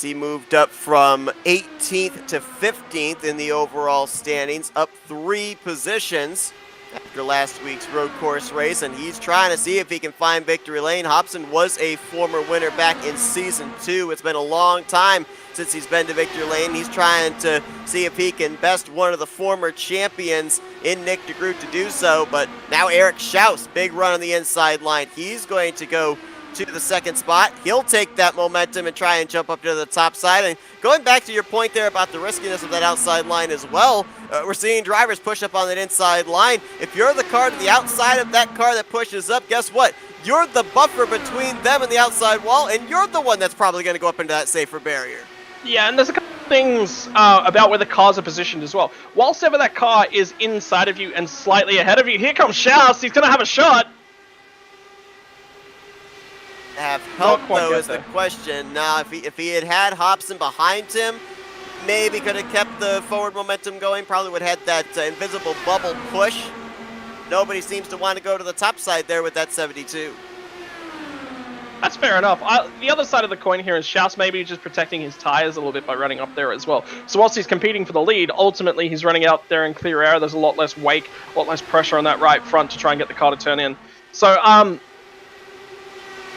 He moved up from 18th to 15th in the overall standings, up 3 positions after last week's road course race, and he's trying to see if he can find victory lane. Hobson was a former winner back in season 2. It's been a long time since he's been to victory lane. He's trying to see if he can best one of the former champions in Nick de Groot to do so, but now Eric Schaus, big run on the inside line. He's going to go to the second spot. He'll take that momentum and try and jump up to the top side. And going back to your point there about the riskiness of that outside line as well, we're seeing drivers push up on that inside line. If you're the car to the outside of that car that pushes up, guess what? You're the buffer between them and the outside wall, and you're the one that's probably going to go up into that safer barrier. Yeah, and there's a couple things about where the cars are positioned as well. Whilst ever that car is inside of you and slightly ahead of you, here comes Schaus. He's going to have a shot. Have help, though, is the question. Now, if he had Hobson behind him, maybe could have kept the forward momentum going. Probably would have had that invisible bubble push. Nobody seems to want to go to the top side there with that 72. That's fair enough. The other side of the coin here is Schaus maybe just protecting his tires a little bit by running up there as well. So whilst he's competing for the lead, ultimately he's running out there in clear air. There's a lot less wake, a lot less pressure on that right front to try and get the car to turn in. So,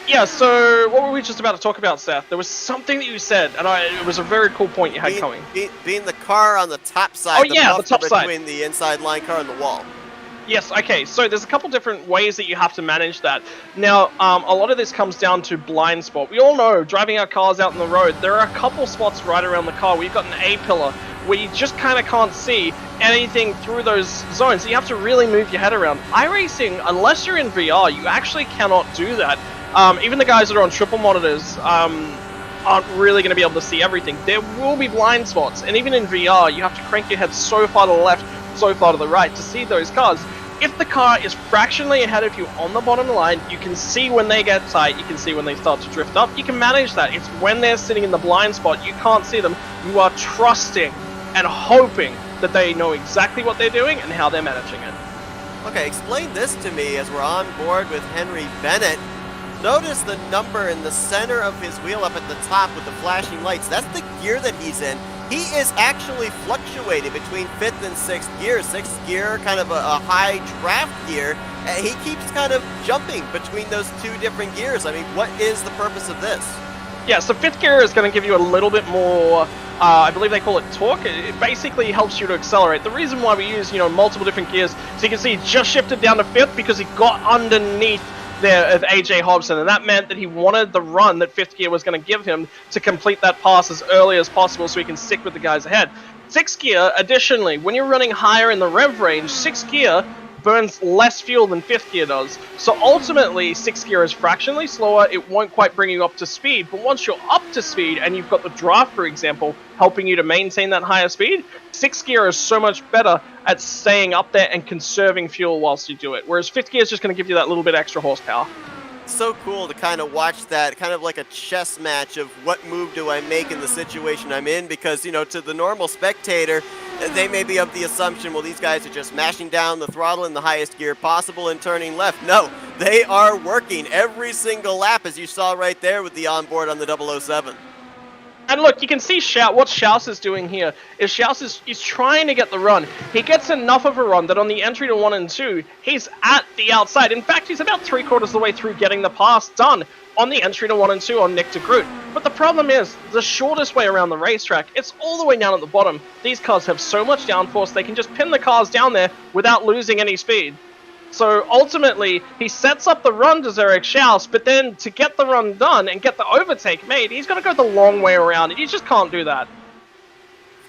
yeah, so what were we just about to talk about, Seth? There was something that you said, and it was a very cool point you had coming. Being the car on the top side, the top side between the inside line car and the wall. Yes, okay, so there's a couple different ways that you have to manage that. Now, a lot of this comes down to blind spot. We all know, driving our cars out on the road, there are a couple spots right around the car where you've got an A-pillar where you just kind of can't see anything through those zones. So you have to really move your head around. iRacing, unless you're in VR, you actually cannot do that. Even the guys that are on triple monitors aren't really going to be able to see everything. There will be blind spots, and even in VR, you have to crank your head so far to the left, so far to the right to see those cars. If the car is fractionally ahead of you on the bottom line, you can see when they get tight, you can see when they start to drift up, you can manage that. It's when they're sitting in the blind spot, you can't see them, you are trusting and hoping that they know exactly what they're doing and how they're managing it. Okay, explain this to me as we're on board with Henry Bennett. Notice the number in the center of his wheel up at the top with the flashing lights. That's the gear that he's in. He is actually fluctuating between 5th and 6th gear. 6th gear, kind of a high draft gear. And he keeps kind of jumping between those two different gears. I mean, what is the purpose of this? Yeah, so fifth gear is going to give you a little bit more, I believe they call it torque. It basically helps you to accelerate. The reason why we use, multiple different gears, so you can see he just shifted down to fifth because he got underneath there of AJ Hobson, and that meant that he wanted the run that fifth gear was going to give him to complete that pass as early as possible so he can stick with the guys ahead. Sixth gear, additionally, when you're running higher in the rev range, sixth gear burns less fuel than fifth gear does. So ultimately, sixth gear is fractionally slower. It won't quite bring you up to speed. But once you're up to speed and you've got the draft, for example, helping you to maintain that higher speed, sixth gear is so much better at staying up there and conserving fuel whilst you do it. Whereas fifth gear is just going to give you that little bit extra horsepower. So cool to kind of watch that, kind of like a chess match of what move do I make in the situation I'm in, because, to the normal spectator, they may be of the assumption, well, these guys are just mashing down the throttle in the highest gear possible and turning left. No, they are working every single lap, as you saw right there with the onboard on the 007. And look, you can see what Schaus is doing here is he's trying to get the run. He gets enough of a run that on the entry to 1 and 2, he's at the outside. In fact, he's about 3/4 of the way through getting the pass done on the entry to 1 and 2 on Nick de Groot. But the problem is, the shortest way around the racetrack, it's all the way down at the bottom. These cars have so much downforce, they can just pin the cars down there without losing any speed. So ultimately, he sets up the run to Zarek Schaus, but then to get the run done and get the overtake made, he's got to go the long way around, and you just can't do that.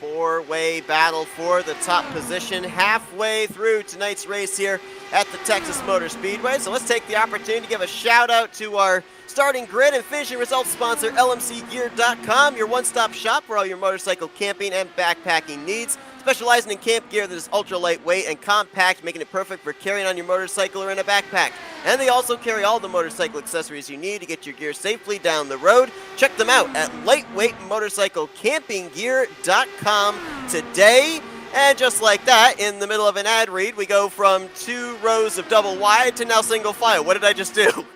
Four-way battle for the top position halfway through tonight's race here at the Texas Motor Speedway. So let's take the opportunity to give a shout out to our starting grid and finishing results sponsor, LMCgear.com, your one-stop shop for all your motorcycle camping and backpacking needs. Specializing in camp gear that is ultra lightweight and compact, making it perfect for carrying on your motorcycle or in a backpack. And they also carry all the motorcycle accessories you need to get your gear safely down the road. Check them out at lightweightmotorcyclecampinggear.com today. And just like that, in the middle of an ad read, we go from 2 rows of double wide to now single file. What did I just do?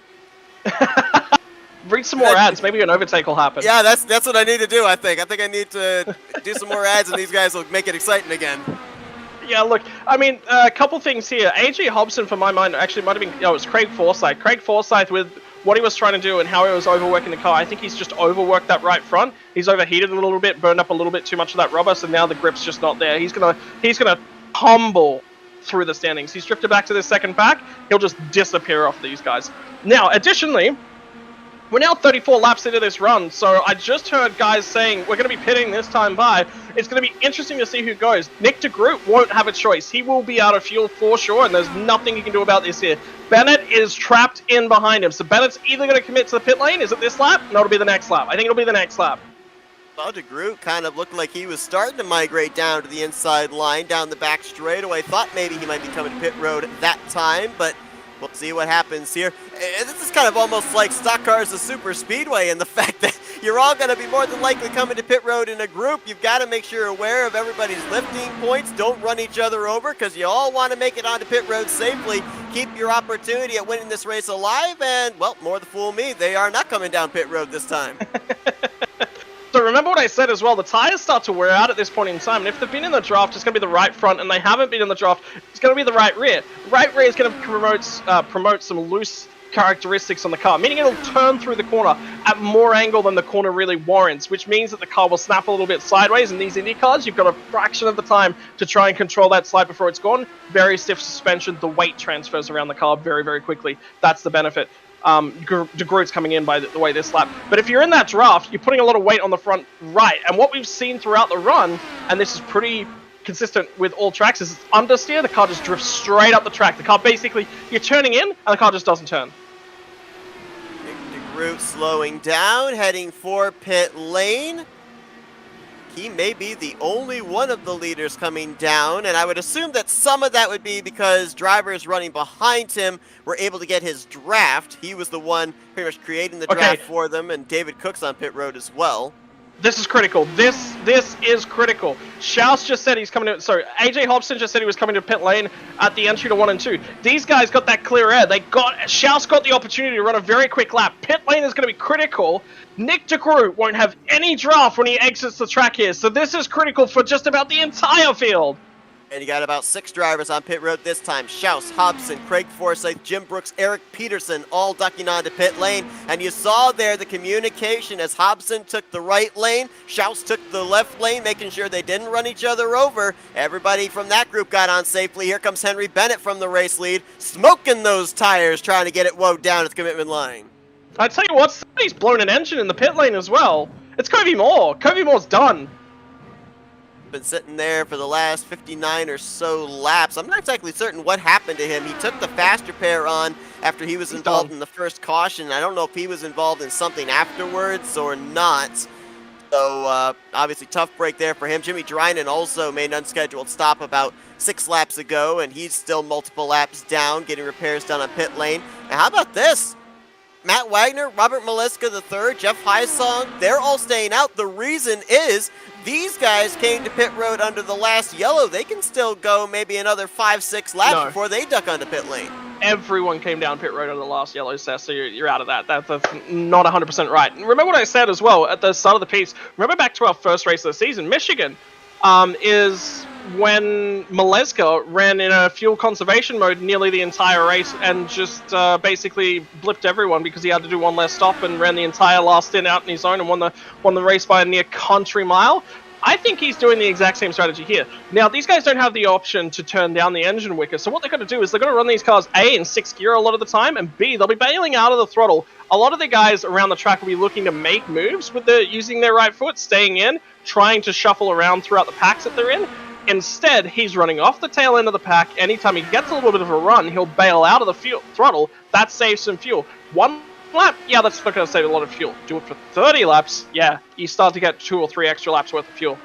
Read some more ads. Maybe an overtake will happen. Yeah, that's what I need to do, I think. I think I need to do some more ads, and these guys will make it exciting again. Yeah, look, I mean, a couple things here. AJ Hobson, for my mind, actually might have been, it was Craig Forsyth. Craig Forsyth, with what he was trying to do and how he was overworking the car, I think he's just overworked that right front. He's overheated a little bit, burned up a little bit too much of that rubber, so now the grip's just not there. He's gonna tumble through the standings. He's drifted back to the second pack. He'll just disappear off these guys. Now, additionally, we're now 34 laps into this run, so I just heard guys saying we're going to be pitting this time by. It's going to be interesting to see who goes. Nick de Groot won't have a choice. He will be out of fuel for sure, and there's nothing he can do about this here. Bennett is trapped in behind him, so Bennett's either going to commit to the pit lane. Is it this lap? No, it'll be the next lap. I think it'll be the next lap. Well, de Groot kind of looked like he was starting to migrate down to the inside line, down the back straightaway. Thought maybe he might be coming to pit road that time, but we'll see what happens here. This is kind of almost like Stock Cars the Super Speedway, and the fact that you're all going to be more than likely coming to pit road in a group. You've got to make sure you're aware of everybody's lifting points. Don't run each other over, because you all want to make it onto pit road safely. Keep your opportunity at winning this race alive, and, well, more the fool me, they are not coming down pit road this time. So remember what I said as well, the tyres start to wear out at this point in time, and if they've been in the draft, it's going to be the right front, and they haven't been in the draft, it's going to be the right rear. Right rear is going to promote some loose characteristics on the car, meaning it'll turn through the corner at more angle than the corner really warrants, which means that the car will snap a little bit sideways. In these Indy cars, you've got a fraction of the time to try and control that slide before it's gone. Very stiff suspension, the weight transfers around the car very, very quickly. That's the benefit. De Groot's coming in by the way this lap. But if you're in that draft, you're putting a lot of weight on the front right. And what we've seen throughout the run, and this is pretty consistent with all tracks, is understeer, the car just drifts straight up the track. The car basically, you're turning in, and the car just doesn't turn. De Groot slowing down, heading for pit lane. He may be the only one of the leaders coming down, and I would assume that some of that would be because drivers running behind him were able to get his draft. He was the one pretty much creating the draft for them, and David Cook's on pit road as well. This is critical. This is critical. Schaus just said he's coming to... Sorry, AJ Hobson just said he was coming to pit lane at the entry to 1 and 2. These guys got that clear air. Schaus got the opportunity to run a very quick lap. Pit lane is going to be critical. Nick de Groot won't have any draft when he exits the track here, so this is critical for just about the entire field. And you got about 6 drivers on pit road this time. Schaus, Hobson, Craig Forsyth, Jim Brooks, Eric Peterson, all ducking onto pit lane. And you saw there the communication as Hobson took the right lane, Schaus took the left lane, making sure they didn't run each other over. Everybody from that group got on safely. Here comes Henry Bennett from the race lead, smoking those tires, trying to get it woed down at the commitment line. I tell you what, somebody's blown an engine in the pit lane as well. It's Covey Moore. Covey Moore's done. Been sitting there for the last 59 or so laps. I'm not exactly certain what happened to him. He took the faster pair on after he was involved in the first caution. I don't know if he was involved in something afterwards or not. So obviously tough break there for him. Jimmy Drynan also made an unscheduled stop about 6 laps ago, and he's still multiple laps down, getting repairs done on pit lane. And how about this? Matt Wagner, Robert Maleska III, Jeff Highsong, they're all staying out. The reason is these guys came to pit road under the last yellow. They can still go maybe another 5-6 laps before they duck onto pit lane. Everyone came down pit road under the last yellow, Seth, so you're out of that. That's not 100% right. And remember what I said as well at the start of the piece. Remember back to our first race of the season, Michigan, is when Maleska ran in a fuel conservation mode nearly the entire race and just basically blipped everyone because he had to do one less stop and ran the entire last stint out in his own and won the race by a near country mile. I think he's doing the exact same strategy here. Now, these guys don't have the option to turn down the engine wicker, so what they're going to do is they're going to run these cars A, in 6th gear a lot of the time, and B, they'll be bailing out of the throttle. A lot of the guys around the track will be looking to make moves with using their right foot, staying in, trying to shuffle around throughout the packs that they're in. Instead, he's running off the tail end of the pack. Anytime he gets a little bit of a run, he'll bail out of the throttle. That saves some fuel. 1 lap, yeah, that's not going to save a lot of fuel. Do it for 30 laps, yeah, you start to get 2 or 3 extra laps worth of fuel.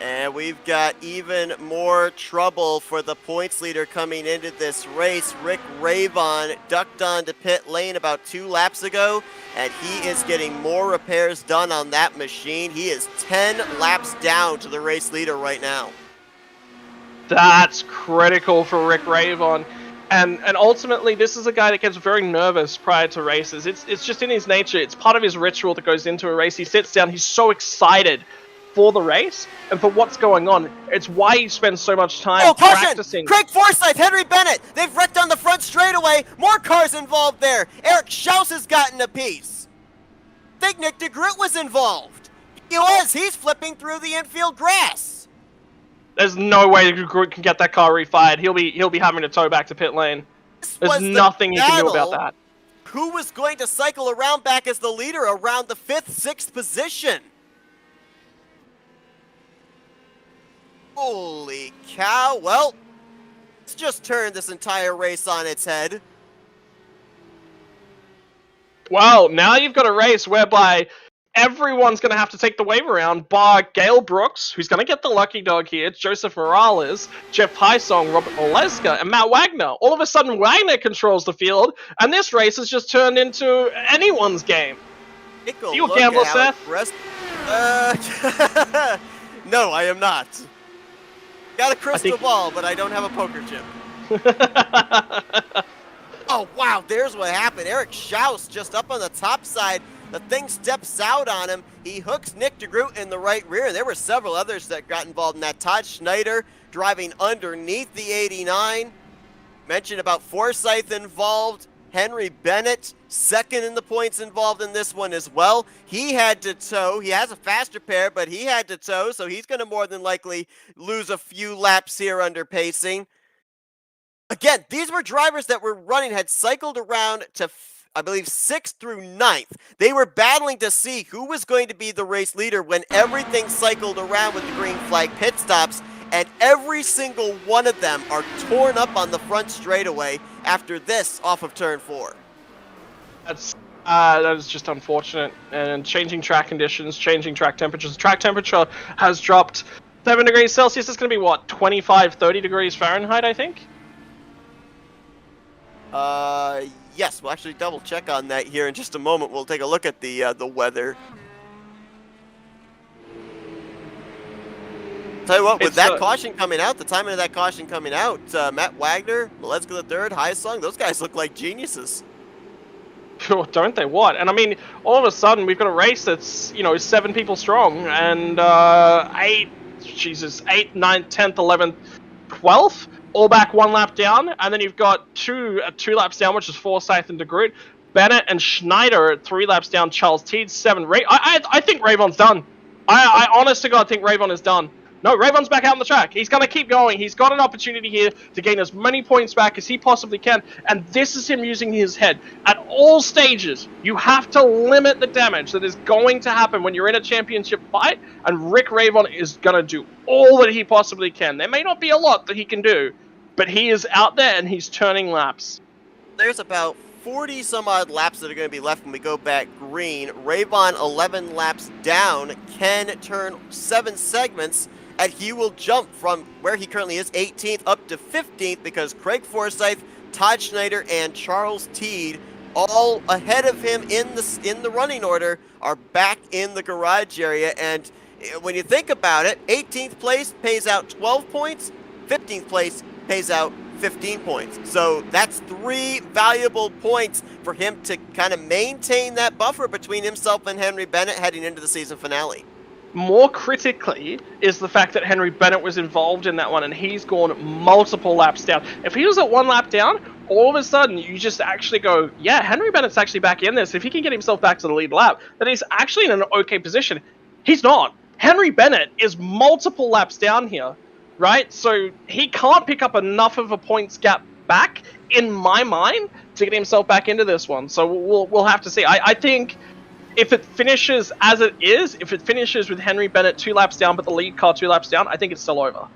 And we've got even more trouble for the points leader coming into this race. Rick Ravon ducked onto pit lane about 2 laps ago, and he is getting more repairs done on that machine. He is 10 laps down to the race leader right now. That's critical for Rick Ravon. And ultimately, this is a guy that gets very nervous prior to races. It's just in his nature. It's part of his ritual that goes into a race. He sits down. He's so excited for the race and for what's going on. It's why he spends so much time practicing. Craig Forsyth, Henry Bennett. They've wrecked on the front straightaway. More cars involved there. Eric Schaus has gotten a piece. I think Nick DeGroot was involved. He was. He's flipping through the infield grass. There's no way DeGroot can get that car refired. He'll be having to tow back to pit lane. There's nothing he can do about that. Who was going to cycle around back as the leader around the 5th, 6th position? Holy cow. Well, let's just turn this entire race on its head. Well, now you've got a race whereby everyone's going to have to take the wave around, bar Gail Brooks, who's going to get the lucky dog here, Joseph Morales, Jeff Highsong, Robert Maleska, and Matt Wagner. All of a sudden, Wagner controls the field, and this race has just turned into anyone's game. Are you a gambler, Seth? No, I am not. Got a crystal ball, but I don't have a poker chip. Oh, wow, there's what happened. Eric Schaus just up on the top side. The thing steps out on him. He hooks Nick DeGroot in the right rear. There were several others that got involved in that. Todd Schneider driving underneath the 89. Mentioned about Forsyth involved. Henry Bennett, second in the points involved in this one as well. He had to tow. He has a faster pair, but he had to tow, so he's going to more than likely lose a few laps here under pacing. Again, these were drivers that were running, had cycled around to, I believe, 6th through 9th. They were battling to see who was going to be the race leader when everything cycled around with the green flag pit stops, and every single one of them are torn up on the front straightaway after this off of turn 4. That is just unfortunate. And changing track conditions, changing track temperatures. Track temperature has dropped 7 degrees Celsius. It's going to be, what, 25, 30 degrees Fahrenheit, I think? Yes, we'll actually double check on that here in just a moment. We'll take a look at the weather. Tell you what, with that caution coming out, the timing of that caution coming out, Matt Wagner, Maleska III, Highsong, those guys look like geniuses. Sure, don't they? What? And I mean, all of a sudden, we've got a race that's, 7 people strong, and 8th, 9th, 10th, 11th, 12th, all back 1 lap down, and then you've got two laps down, which is Forsyth and DeGroot. Bennett and Schneider at 3 laps down. Charles Teed 7. I think Rayvon's done. I honest to God think Rayvon is done. No, Rayvon's back out on the track. He's going to keep going. He's got an opportunity here to gain as many points back as he possibly can, and this is him using his head. At all stages, you have to limit the damage that is going to happen when you're in a championship fight, and Rick Rayvon is going to do all that he possibly can. There may not be a lot that he can do, but he is out there and he's turning laps. There's about 40 some odd laps that are going to be left when we go back green. Rayvon 11 laps down can turn 7 segments, and he will jump from where he currently is, 18th, up to 15th, because Craig Forsyth, Todd Schneider, and Charles Teed, all ahead of him in the running order, are back in the garage area. And when you think about it, 18th place pays out 12 points, 15th place pays out 15 points. So that's 3 valuable points for him to kind of maintain that buffer between himself and Henry Bennett heading into the season finale. More critically is the fact that Henry Bennett was involved in that one, and he's gone multiple laps down. If he was at 1 lap down, all of a sudden you just actually go, yeah, Henry Bennett's actually back in this. If he can get himself back to the lead lap, then he's actually in an okay position. He's not. Henry Bennett is multiple laps down here, right? So he can't pick up enough of a points gap back, in my mind, to get himself back into this one. So we'll have to see. I think if it finishes as it is, if it finishes with Henry Bennett 2 laps down, but the lead car 2 laps down, I think it's still over.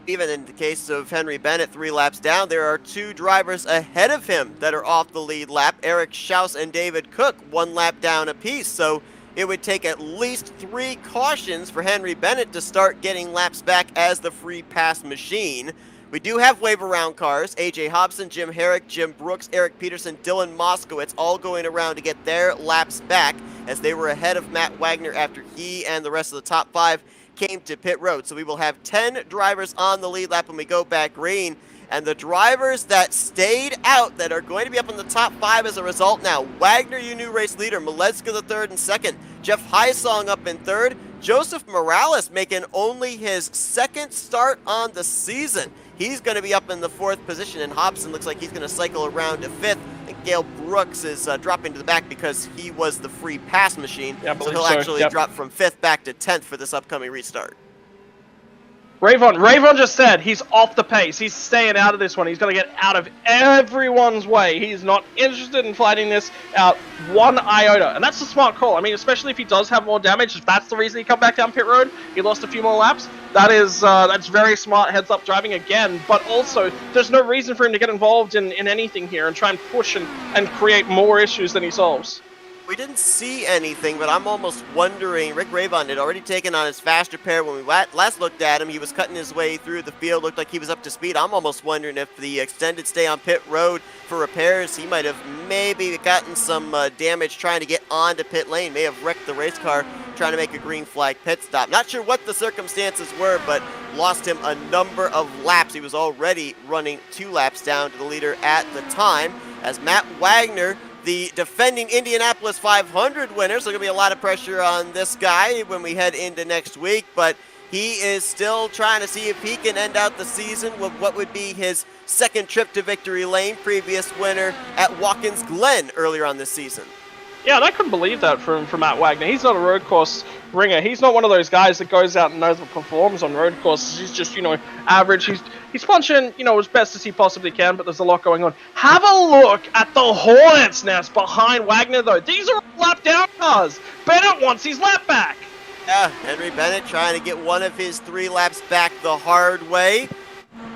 Even in the case of Henry Bennett 3 laps down, there are 2 drivers ahead of him that are off the lead lap. Eric Schaus and David Cook, 1 lap down apiece. So it would take at least 3 cautions for Henry Bennett to start getting laps back as the free pass machine. We do have wave around cars. AJ Hobson, Jim Herrick, Jim Brooks, Eric Peterson, Dylan Moskowitz all going around to get their laps back, as they were ahead of Matt Wagner after he and the rest of the top 5 came to pit road. So we will have 10 drivers on the lead lap when we go back green. And the drivers that stayed out that are going to be up in the top 5 as a result now: Wagner, your new race leader, Maleska the 3rd and 2nd, Jeff Highsong up in 3rd, Joseph Morales making only his 2nd start on the season. He's going to be up in the 4th position, and Hobson looks like he's going to cycle around to 5th. And Gail Brooks is dropping to the back because he was the free pass machine. Yeah, so he'll actually drop from 5th back to 10th for this upcoming restart. Rayvon just said he's off the pace. He's staying out of this one. He's going to get out of everyone's way. He's not interested in fighting this out 1 iota. And that's a smart call. I mean, especially if he does have more damage, if that's the reason he come back down pit road, he lost a few more laps. That's very smart heads-up driving again. But also, there's no reason for him to get involved in anything here and try and push and create more issues than he solves. We didn't see anything, but I'm almost wondering, Rick Rayvon had already taken on his fast repair. When we last looked at him, he was cutting his way through the field, looked like he was up to speed. I'm almost wondering if the extended stay on pit road for repairs, he might have maybe gotten some damage trying to get onto pit lane, may have wrecked the race car trying to make a green flag pit stop. Not sure what the circumstances were, but lost him a number of laps. He was already running 2 laps down to the leader at the time, as Matt Wagner, the defending Indianapolis 500 winner, so going to be a lot of pressure on this guy when we head into next week, but he is still trying to see if he can end out the season with what would be his 2nd trip to victory lane, previous winner at Watkins Glen earlier on this season. Yeah, and I couldn't believe that from Matt Wagner. He's not a road course ringer. He's not one of those guys that goes out and knows what performs on road courses. He's just, average. He's punching, as best as he possibly can, but there's a lot going on. Have a look at the Hornet's nest behind Wagner, though. These are lap down cars. Bennett wants his lap back. Yeah, Henry Bennett trying to get one of his 3 laps back the hard way.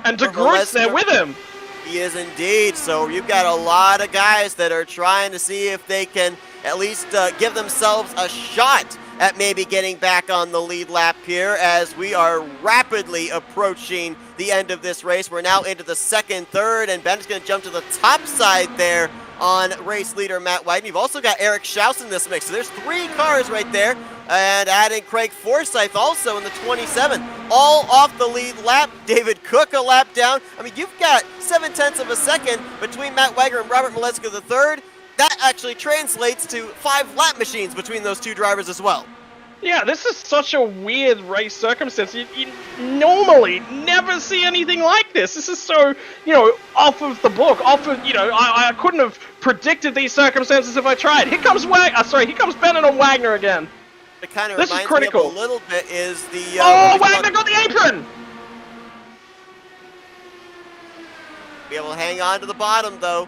And DeGroot's there with him. He is indeed. So you've got a lot of guys that are trying to see if they can at least give themselves a shot at maybe getting back on the lead lap here, as we are rapidly approaching the end of this race. We're now into the 2nd, 3rd, and Bennett's going to jump to the top side there on race leader Matt Wagner. You've also got Eric Schaus in this mix. So there's 3 cars right there, and adding Craig Forsyth also in the 27, all off the lead lap. David Cook a lap down. I mean, you've got 0.7 of a second between Matt Wagner and Robert Maleska III. That actually translates to 5 lap machines between those 2 drivers as well. Yeah, this is such a weird race circumstance. You normally never see anything like this. This is so, off of the book, off of, I couldn't have predicted these circumstances if I tried. Here comes here comes Bennett on Wagner again. It kind of This is reminds me of a critical. little bit is the what Oh, we saw. Wagner got the apron! Be able to hang on to the bottom though.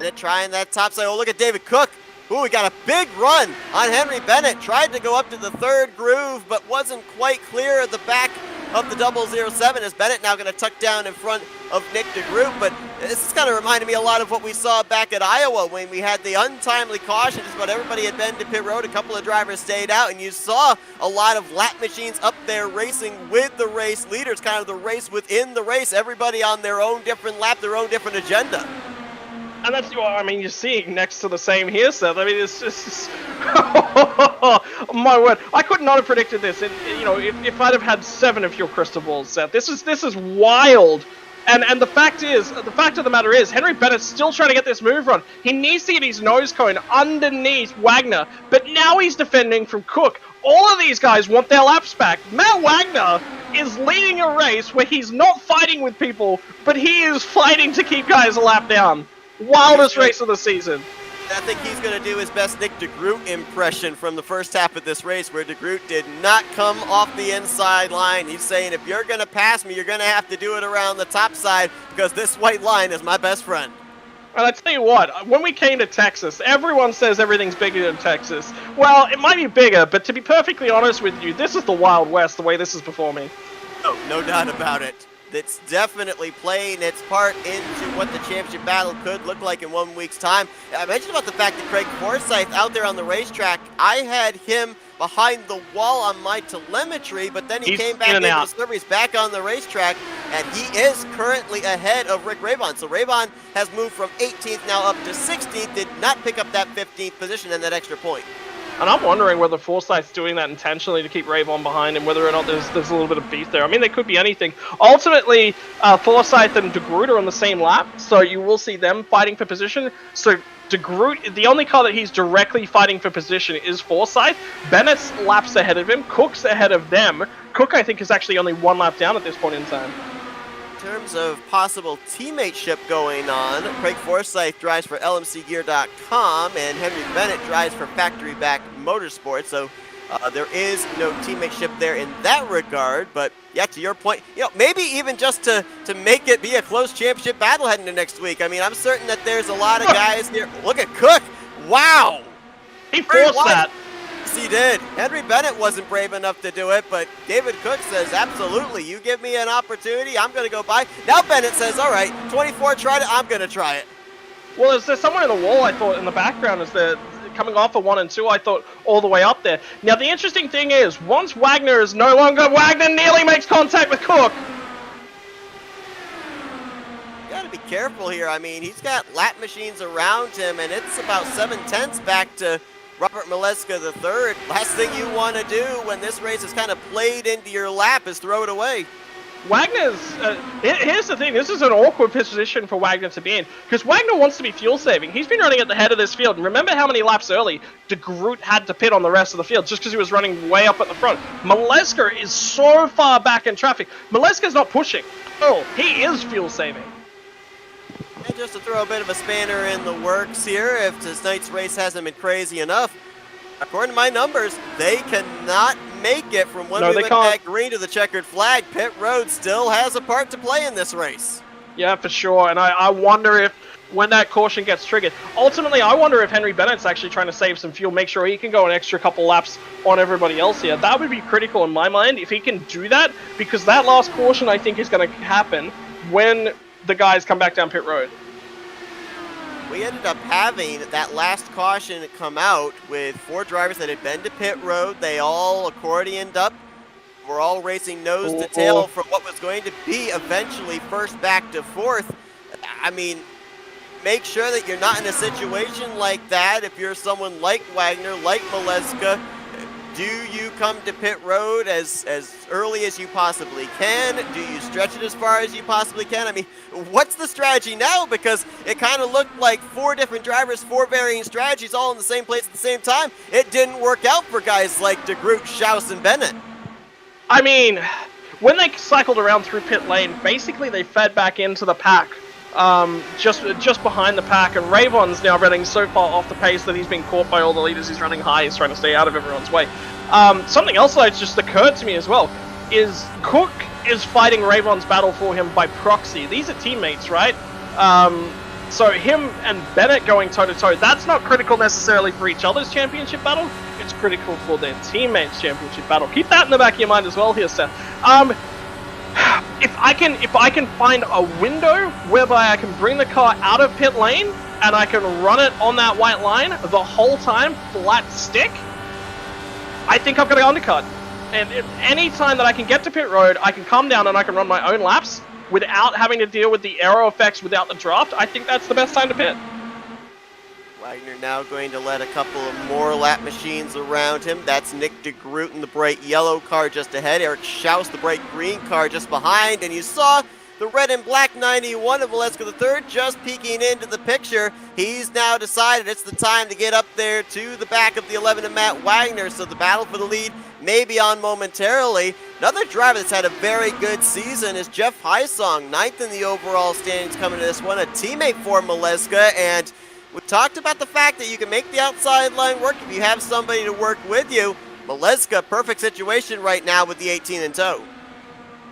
And trying that top side. Oh, look at David Cook. Ooh, we got a big run on Henry Bennett. Tried to go up to the third groove, but wasn't quite clear of the back of the 007 as Bennett now going to tuck down in front of Nick DeGroot. But this is kind of reminding me a lot of what we saw back at Iowa when we had the untimely caution. Just about everybody had been to pit road. A couple of drivers stayed out, and you saw a lot of lap machines up there racing with the race leaders, kind of the race within the race. Everybody on their own different lap, their own different agenda. And that's what I mean. You're seeing next to the same here, Seth. I mean, it's just my word. I could not have predicted this. And if I'd have had 7 of your crystal balls, Seth, this is wild. And the fact of the matter is, Henry Bennett's still trying to get this move on. He needs to get his nose cone underneath Wagner, but now he's defending from Cook. All of these guys want their laps back. Matt Wagner is leading a race where he's not fighting with people, but he is fighting to keep guys a lap down. Wildest race of the season. I think he's going to do his best Nick DeGroot impression from the first half of this race, where DeGroot did not come off the inside line. He's saying, if you're going to pass me, you're going to have to do it around the top side, because this white line is my best friend. And I tell you what, when we came to Texas, everyone says everything's bigger than Texas. Well, it might be bigger, but to be perfectly honest with you, this is the Wild West, the way this is performing. Oh, no doubt about it. That's definitely playing its part into what the championship battle could look like in 1 week's time. I mentioned about the fact that Craig Forsyth out there on the racetrack, I had him behind the wall on my telemetry, but then he came back into the server. He's back on the racetrack, and he is currently ahead of Rick Raybon. So Raybon has moved from 18th now up to 16th, did not pick up that 15th position and that extra point. And I'm wondering whether Forsyth's doing that intentionally to keep Raybon behind him, whether or not there's a little bit of beef there. I mean, there could be anything. Ultimately, Forsyth and DeGroot are on the same lap, so you will see them fighting for position. So DeGroot, the only car that he's directly fighting for position is Forsyth. Bennett's laps ahead of him. Cook's ahead of them. Cook, I think, is actually only 1 lap down at this point in time. In terms of possible teammateship going on, Craig Forsyth drives for LMCgear.com, and Henry Bennett drives for Factory Back Motorsports. So there is no teammateship there in that regard. But yeah, to your point, maybe even just to make it be a close championship battle heading into next week. I mean, I'm certain that there's a lot of guys here. Look at Cook. Wow. He forced that. He did. Henry Bennett wasn't brave enough to do it, but David Cook says, absolutely, you give me an opportunity, I'm going to go by. Now Bennett says, all right, 24 tried it, I'm going to try it. Well, is there someone in the wall, I thought, in the background, is there coming off of 1 and 2, I thought, all the way up there. Now, the interesting thing is, once Wagner is no longer, Wagner nearly makes contact with Cook. You got to be careful here. I mean, he's got lap machines around him, and it's about 7/10 back to Robert Mileska III. Last thing you want to do when this race is kind of played into your lap is throw it away. Wagner's, here's the thing, this is an awkward position for Wagner to be in, because Wagner wants to be fuel saving. He's been running at the head of this field, and remember how many laps early DeGroot had to pit on the rest of the field just because he was running way up at the front. Mileska is so far back in traffic. Mileska's not pushing. Oh, he is fuel saving. And just to throw a bit of a spanner in the works here, if tonight's race hasn't been crazy enough, according to my numbers, they cannot make it from when we went back green to the checkered flag. Pit road still has a part to play in this race. Yeah, for sure. And I wonder if, when that caution gets triggered, ultimately, I wonder if Henry Bennett's actually trying to save some fuel, make sure he can go an extra couple laps on everybody else here. That would be critical in my mind if he can do that, because that last caution, I think, is going to happen when the guys come back down pit road. We ended up having that last caution come out with 4 drivers that had been to pit road. They all accordioned up. We're all racing nose to tail for what was going to be eventually first back to fourth. I mean, make sure that you're not in a situation like that if you're someone like Wagner, like Mileska. Do you come to pit road as early as you possibly can? Do you stretch it as far as you possibly can? I mean, what's the strategy now? Because it kind of looked like 4 different drivers, 4 varying strategies all in the same place at the same time. It didn't work out for guys like DeGroot, Schaus, and Bennett. I mean, when they cycled around through pit lane, basically they fed back into the pack, just behind the pack, and Rayvon's now running so far off the pace that he's been caught by all the leaders. He's running high, he's trying to stay out of everyone's way. Something else that just occurred to me as well is Cook is fighting Rayvon's battle for him by proxy. These are teammates, right? So him and Bennett going toe-to-toe, that's not critical necessarily for each other's championship battle, it's critical for their teammates' championship battle. Keep that in the back of your mind as well here, Seth. If I can find a window whereby I can bring the car out of pit lane and I can run it on that white line the whole time, flat stick, I think I'm going to undercut. And any time that I can get to pit road, I can come down and I can run my own laps without having to deal with the aero effects without the draft. I think that's the best time to pit. Wagner now going to let a couple of more lap machines around him. That's Nick DeGroot in the bright yellow car just ahead. Eric Schaus, the bright green car just behind. And you saw the red and black 91 of Maleska III just peeking into the picture. He's now decided it's the time to get up there to the back of the 11 of Matt Wagner. So the battle for the lead may be on momentarily. Another driver that's had a very good season is Jeff Hysong, 9th in the overall standings coming to this one, a teammate for Maleska. And we talked about the fact that you can make the outside line work if you have somebody to work with you. Maleska, perfect situation right now with the 18 in tow.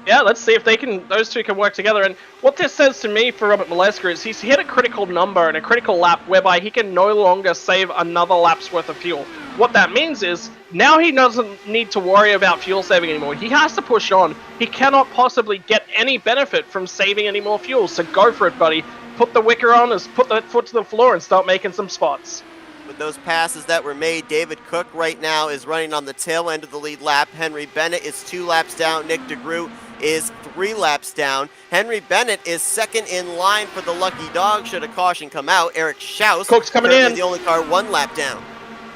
Yeah, let's see if those two can work together. And what this says to me for Robert Maleska is he's hit a critical number and a critical lap whereby he can no longer save another lap's worth of fuel. What that means is now he doesn't need to worry about fuel saving anymore. He has to push on. He cannot possibly get any benefit from saving any more fuel. So go for it, buddy. Put the wicker on, put the foot to the floor and start making some spots. With those passes that were made, David Cook right now is running on the tail end of the lead lap. Henry Bennett is 2 laps down. Nick DeGroot is 3 laps down. Henry Bennett is second in line for the lucky dog should a caution come out. Eric Schaus, Cook's coming in. The only car 1 lap down.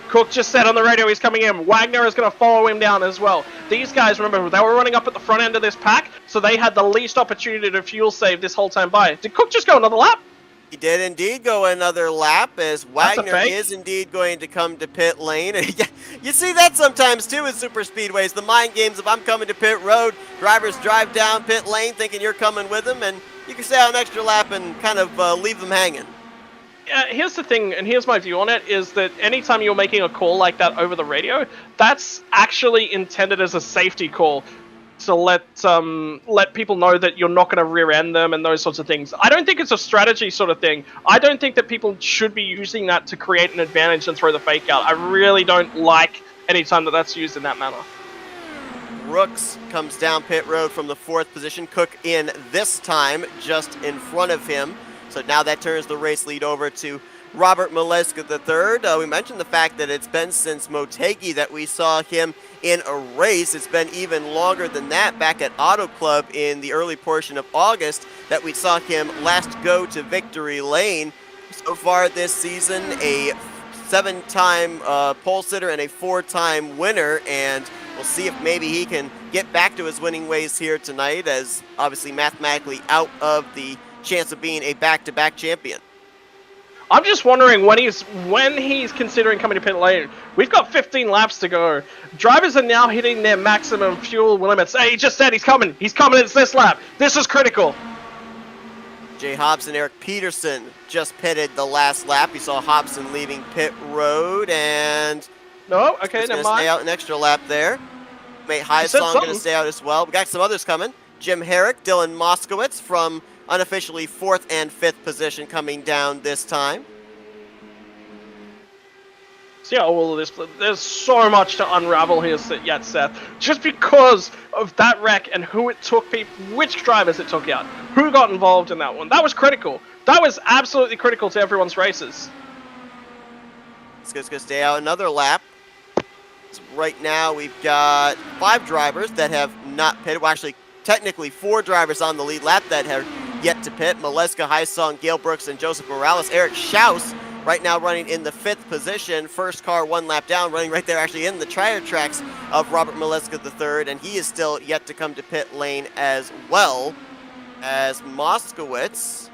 Cook just said on the radio he's coming in. Wagner is going to follow him down as well. These guys, remember, they were running up at the front end of this pack, so they had the least opportunity to fuel save this whole time by. Did Cook just go another lap? He did indeed go another lap as Wagner is indeed going to come to pit lane. You see that sometimes too in super speedways, the mind games of I'm coming to pit road, drivers drive down pit lane thinking you're coming with them, and you can stay on an extra lap and kind of leave them hanging. Here's the thing, and here's my view on it, is that anytime you're making a call like that over the radio, that's actually intended as a safety call to let people know that you're not going to rear end them and those sorts of things. I don't think it's a strategy sort of thing. I don't think that people should be using that to create an advantage and throw the fake out. I really don't like any time that that's used in that manner. Brooks comes down pit road from the 4th position. Cook in this time just in front of him. So now that turns the race lead over to Robert Maleska III. We mentioned the fact that it's been since Motegi that we saw him in a race. It's been even longer than that back at Auto Club in the early portion of August that we saw him last go to victory lane. So far this season, a 7-time pole sitter and a 4-time winner, and we'll see if maybe he can get back to his winning ways here tonight, as obviously mathematically out of the chance of being a back-to-back champion. I'm just wondering when he's considering coming to pit lane. We've got 15 laps to go. Drivers are now hitting their maximum fuel limits. Hey, he just said he's coming. He's coming. It's this lap. This is critical. Jay Hobson, Eric Peterson just pitted the last lap. You saw Hobson leaving pit road, and no, okay, never mind. Stay out an extra lap there. Mate Hysong going to stay out as well. We got some others coming. Jim Herrick, Dylan Moskowitz from unofficially 4th and 5th position coming down this time. See how all of this, there's so much to unravel here yet, Seth. Just because of that wreck and who it took, which drivers it took out, who got involved in that one. That was critical. That was absolutely critical to everyone's races. Let's going to stay out another lap. So right now we've got 5 drivers that have not pitted. Well, actually, technically 4 drivers on the lead lap that have yet to pit. Maleska, Hysong, Gail Brooks, and Joseph Morales. Eric Schaus right now running in the 5th position. First car 1 lap down, running right there actually in the tire tracks of Robert Maleska III, and he is still yet to come to pit lane as well as Moskowitz.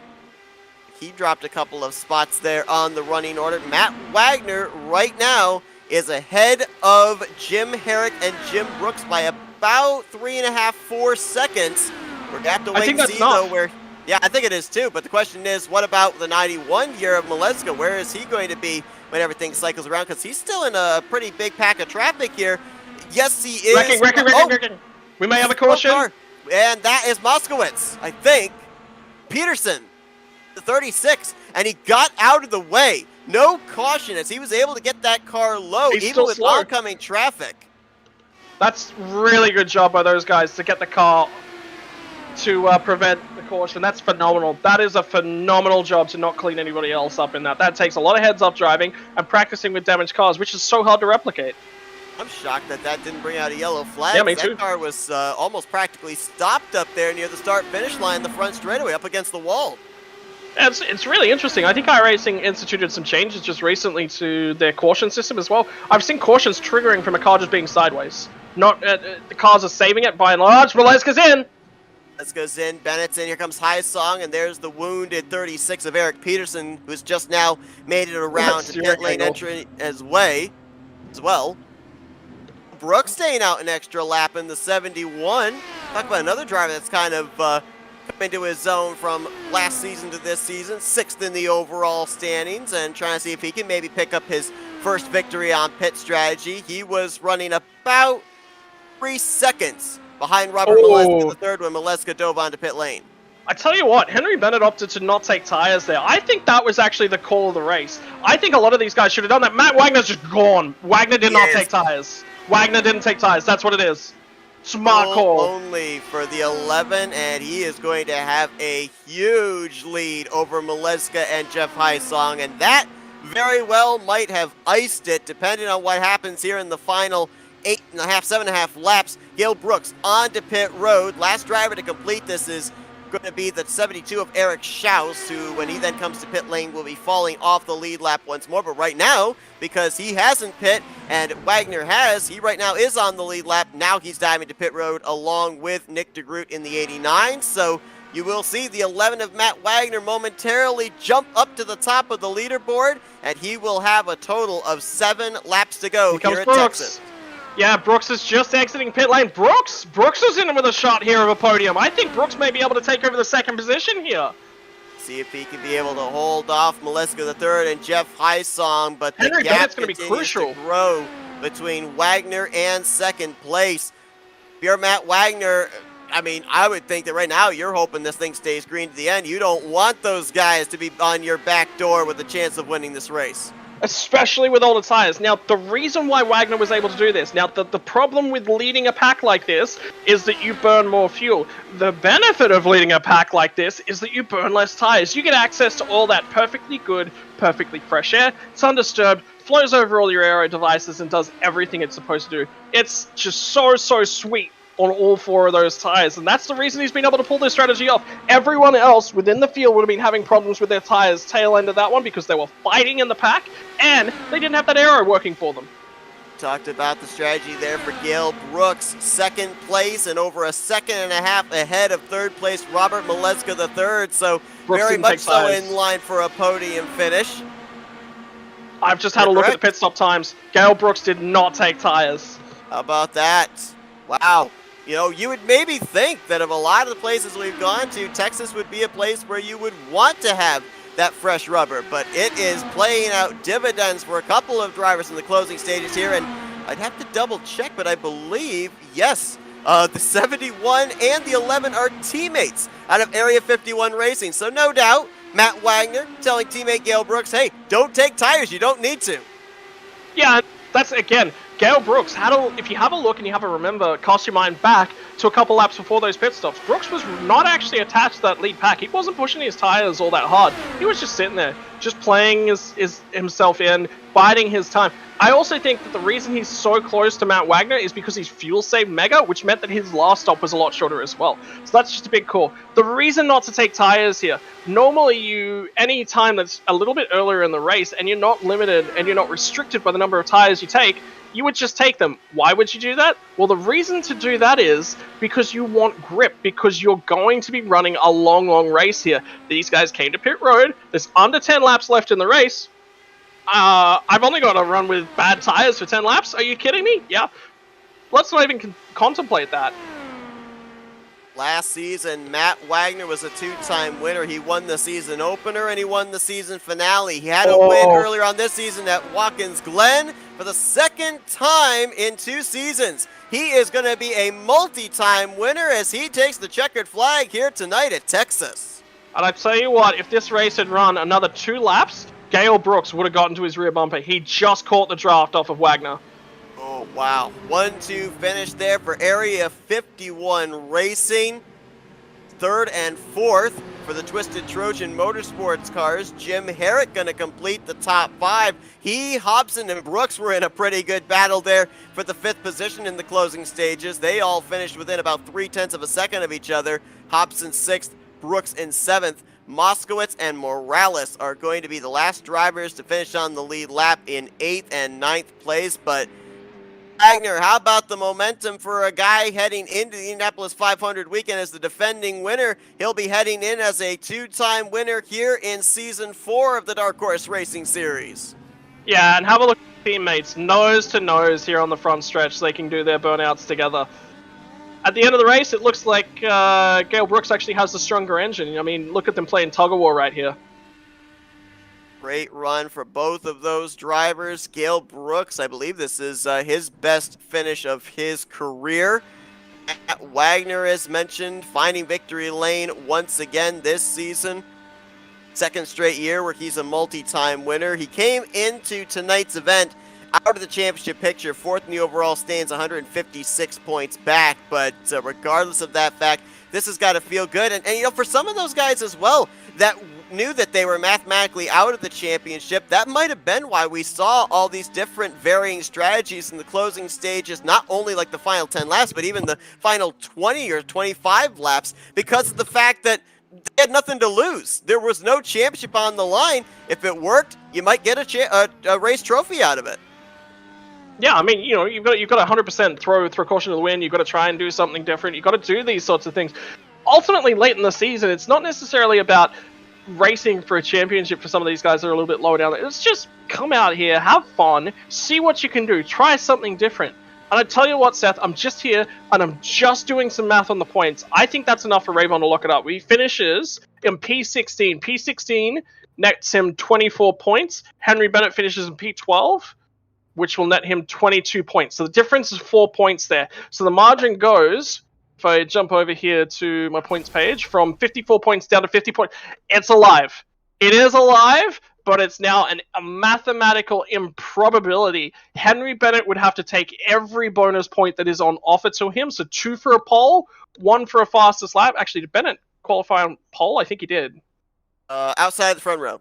He dropped a couple of spots there on the running order. Matt Wagner right now is ahead of Jim Herrick and Jim Brooks by about 3.5, 4 seconds. We're going to have to wait and see, though, where... Yeah, I think it is, too. But the question is, what about the 91 year of Maleska? Where is he going to be when everything cycles around? Because he's still in a pretty big pack of traffic here. Yes, he is. Wrecking. We may have a caution. And that is Moskowitz, I think. Peterson, the 36, and he got out of the way. No caution as he was able to get that car low, even with oncoming traffic. That's really good job by those guys to get the car to prevent the caution. That's phenomenal. That is a phenomenal job to not clean anybody else up in that. That takes a lot of heads-up driving and practicing with damaged cars, which is so hard to replicate. I'm shocked that didn't bring out a yellow flag. Yeah, me too. That car was almost practically stopped up there near the start-finish line, the front straightaway, up against the wall. It's really interesting. I think iRacing instituted some changes just recently to their caution system as well. I've seen cautions triggering from a car just being sideways. Not the cars are saving it by and large. Maleska's in. Maleska's in. Bennett's in. Here comes High Song, and there's the wounded 36 of Eric Peterson, who's just now made it around to pit lane entry as well. Brooks staying out an extra lap in the 71. Talk about another driver that's kind of come into his zone from last season to this season. 6th in the overall standings, and trying to see if he can maybe pick up his first victory on pit strategy. He was running about 3 seconds behind Robert Maleska III when Maleska dove onto pit lane. I tell you what, Henry Bennett opted to not take tires there. I think that was actually the call of the race. I think a lot of these guys should have done that. Matt Wagner's just gone. Wagner did not take tires. Wagner didn't take tires. That's what it is. Smart call. Only for the 11, and he is going to have a huge lead over Maleska and Jeff Hysong, and that very well might have iced it, depending on what happens here in the final 8.5, 7.5 laps. Gale Brooks onto pit road. Last driver to complete this is going to be the 72 of Eric Schaus, who, when he then comes to pit lane, will be falling off the lead lap once more. But right now, because he hasn't pit and Wagner has, he right now is on the lead lap. Now he's diving to pit road along with Nick DeGroot in the 89. So you will see the 11 of Matt Wagner momentarily jump up to the top of the leaderboard, and he will have a total of 7 laps to go here at Texas. Yeah, Brooks is just exiting pit lane. Brooks is in with a shot here of a podium. I think Brooks may be able to take over the 2nd position here. See if he can be able to hold off Maleska III and Jeff Hysong, but the Henry gap Bennett's going to be continues crucial to grow between Wagner and 2nd place. If you're Matt Wagner, I mean, I would think that right now you're hoping this thing stays green to the end. You don't want those guys to be on your back door with a chance of winning this race. Especially with all the tires. Now, the reason why Wagner was able to do this, now, the problem with leading a pack like this is that you burn more fuel. The benefit of leading a pack like this is that you burn less tires. You get access to all that perfectly good, perfectly fresh air. It's undisturbed, flows over all your aero devices, and does everything it's supposed to do. It's just so sweet on all 4 of those tires, and that's the reason he's been able to pull this strategy off. Everyone else within the field would have been having problems with their tires tail end of that one because they were fighting in the pack, and they didn't have that aero working for them. Talked about the strategy there for Gale Brooks, 2nd place, and over a 1.5 seconds ahead of 3rd place Robert Maleska III, so Brooks very much so in line for a podium finish. I've just had a look at the pit stop times. Gale Brooks did not take tires. How about that? Wow. You know, you would maybe think that of a lot of the places we've gone to, Texas would be a place where you would want to have that fresh rubber, but it is playing out dividends for a couple of drivers in the closing stages here, and I'd have to double check, but I believe, yes, the 71 and the 11 are teammates out of Area 51 Racing, so no doubt, Matt Wagner telling teammate Gale Brooks, hey, don't take tires, you don't need to. Yeah, that's, again, Gale Brooks, if you have a look and you have a remember, cast your mind back, to a couple laps before those pit stops, Brooks was not actually attached to that lead pack. He wasn't pushing his tires all that hard. He was just sitting there, just playing himself in, biding his time. I also think that the reason he's so close to Matt Wagner is because he's fuel saved mega, which meant that his last stop was a lot shorter as well. So that's just a big call. The reason not to take tires here, normally any time that's a little bit earlier in the race and you're not limited and you're not restricted by the number of tires you take, you would just take them. Why would you do that? Well, the reason to do that is because you want grip, because you're going to be running a long race here. These guys came to pit road. There's under 10 laps left in the race. I've only got to run with bad tires for 10 laps. Are you kidding me? Yeah. Let's not even contemplate that. Last season, Matt Wagner was a two-time winner. He won the season opener and he won the season finale. He had a win earlier on this season at Watkins Glen for the second time in 2 seasons. He is going to be a multi-time winner as he takes the checkered flag here tonight at Texas. And I tell you what, if this race had run another 2 laps, Gale Brooks would have gotten to his rear bumper. He just caught the draft off of Wagner. Oh, wow. 1-2 finish there for Area 51 Racing. 3rd and 4th for the Twisted Trojan Motorsports cars. Jim Herrick going to complete the top 5. He, Hobson, and Brooks were in a pretty good battle there for the 5th position in the closing stages. They all finished within about 0.3 of a second of each other. Hobson 6th, Brooks in 7th. Moskowitz and Morales are going to be the last drivers to finish on the lead lap in 8th and 9th place, but Wagner, how about the momentum for a guy heading into the Indianapolis 500 weekend as the defending winner? He'll be heading in as a 2-time winner here in Season 4 of the Dark Horse Racing Series. Yeah, and have a look at the teammates, nose to nose here on the front stretch so they can do their burnouts together. At the end of the race, it looks like Gale Brooks actually has the stronger engine. I mean, look at them playing tug-of-war right here. Great run for both of those drivers. Gale Brooks, I believe this is his best finish of his career. Matt Wagner, as mentioned, finding victory lane once again this season. 2nd straight year where he's a multi-time winner. He came into tonight's event out of the championship picture, 4th in the overall stands, 156 points back. But regardless of that fact, this has got to feel good. And, you know, for some of those guys as well that knew that they were mathematically out of the championship, that might have been why we saw all these different varying strategies in the closing stages, not only like the final 10 laps, but even the final 20 or 25 laps, because of the fact that they had nothing to lose. There was no championship on the line. If it worked, you might get a race trophy out of it. Yeah, I mean, you know, you've got 100% throw caution to the wind. You've got to try and do something different. You've got to do these sorts of things. Ultimately, late in the season, it's not necessarily about racing for a championship for some of these guys that are a little bit lower down. It's just come out here, have fun, see what you can do, try something different. And I tell you what, Seth, I'm just here and I'm just doing some math on the points. I think that's enough for Ravon to lock it up. He finishes in P16. P16 nets him 24 points. Henry Bennett finishes in P12, which will net him 22 points. So the difference is 4 points there. So the margin goes, if I jump over here to my points page, from 54 points down to 50 points. It's alive. It is alive, but it's now a mathematical improbability. Henry Bennett would have to take every bonus point that is on offer to him. So 2 for a pole, 1 for a fastest lap. Actually, did Bennett qualify on pole? I think he did. Outside the front row.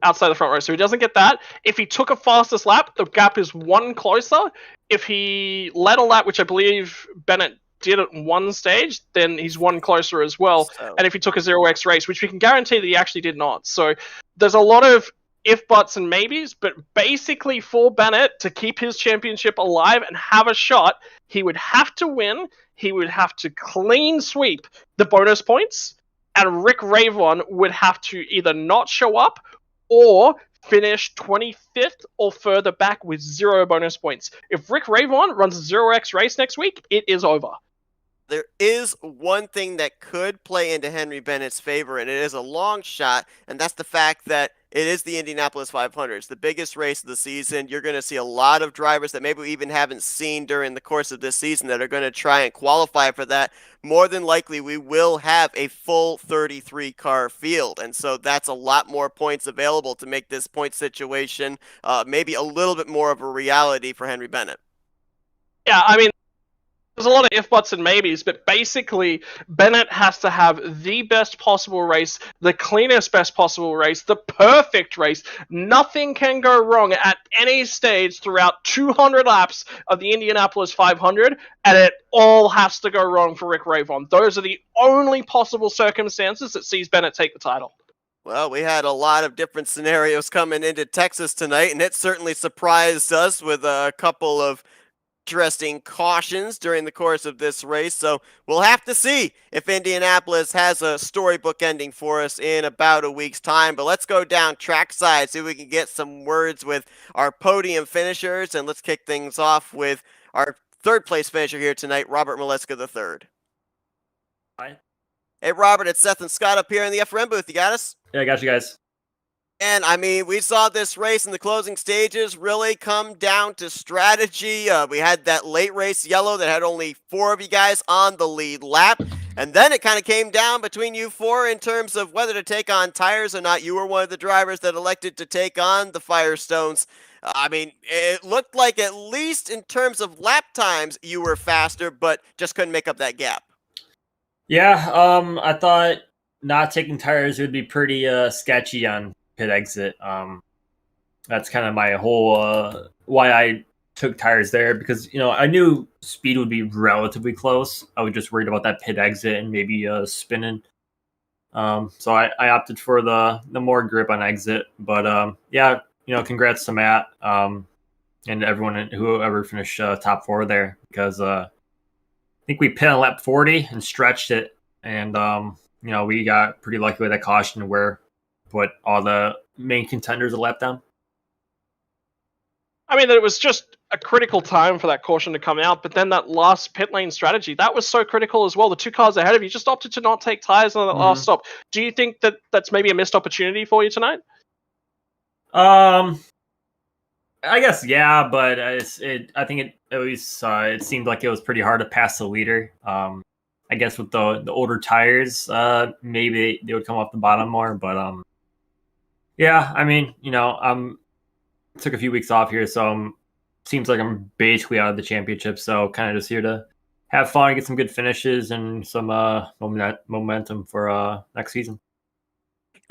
Outside the front row. So he doesn't get that. If he took a fastest lap, the gap is 1 closer. If he led a lap, which I believe Bennett did at one stage, then he's 1 closer as well. So. And if he took a 0x race, which we can guarantee that he actually did not. So there's a lot of if, buts, and maybes, but basically for Bennett to keep his championship alive and have a shot, he would have to win, he would have to clean sweep the bonus points, and Rick Ravon would have to either not show up or finish 25th or further back with 0 bonus points. If Rick Ravon runs a 0x race next week, it is over. There is one thing that could play into Henry Bennett's favor, and it is a long shot, and that's the fact that it is the Indianapolis 500. It's the biggest race of the season. You're going to see a lot of drivers that maybe we even haven't seen during the course of this season that are going to try and qualify for that. More than likely, we will have a full 33-car field, and so that's a lot more points available to make this point situation maybe a little bit more of a reality for Henry Bennett. Yeah, I mean, there's a lot of if, buts, and maybes, but basically, Bennett has to have the best possible race, the cleanest best possible race, the perfect race. Nothing can go wrong at any stage throughout 200 laps of the Indianapolis 500, and it all has to go wrong for Rick Ravon. Those are the only possible circumstances that sees Bennett take the title. Well, we had a lot of different scenarios coming into Texas tonight, and it certainly surprised us with a couple of interesting cautions during the course of this race. So we'll have to see if Indianapolis has a storybook ending for us in about a week's time. But let's go down trackside, see if we can get some words with our podium finishers. And let's kick things off with our third place finisher here tonight, Robert Maleska III. Hi. Hey, Robert, it's Seth and Scott up here in the FRM booth. You got us? Yeah, I got you guys. And I mean, we saw this race in the closing stages really come down to strategy. We had that late race yellow that had only 4 of you guys on the lead lap. And then it kind of came down between you 4 in terms of whether to take on tires or not. You were one of the drivers that elected to take on the Firestones. I mean, it looked like at least in terms of lap times, you were faster, but just couldn't make up that gap. Yeah, I thought not taking tires would be pretty sketchy on pit exit. That's kind of my whole why I took tires there, because I knew speed would be relatively close. I was just worried about that pit exit and maybe spinning. So I opted for the more grip on exit. But yeah, congrats to Matt and everyone whoever finished top 4 there, because I think we pit on lap 40 and stretched it, and we got pretty lucky with that caution where put all the main contenders a lap down. I mean, it was just a critical time for that caution to come out, but then that last pit lane strategy, that was so critical as well. The 2 cars ahead of you just opted to not take tires on that last stop. Do you think that that's maybe a missed opportunity for you tonight? I guess, yeah, but I think it seemed like it was pretty hard to pass the leader. I guess with the older tires, maybe they would come off the bottom more, but yeah, I mean, took a few weeks off here, so seems like I'm basically out of the championship. So kind of just here to have fun, get some good finishes, and some momentum for next season.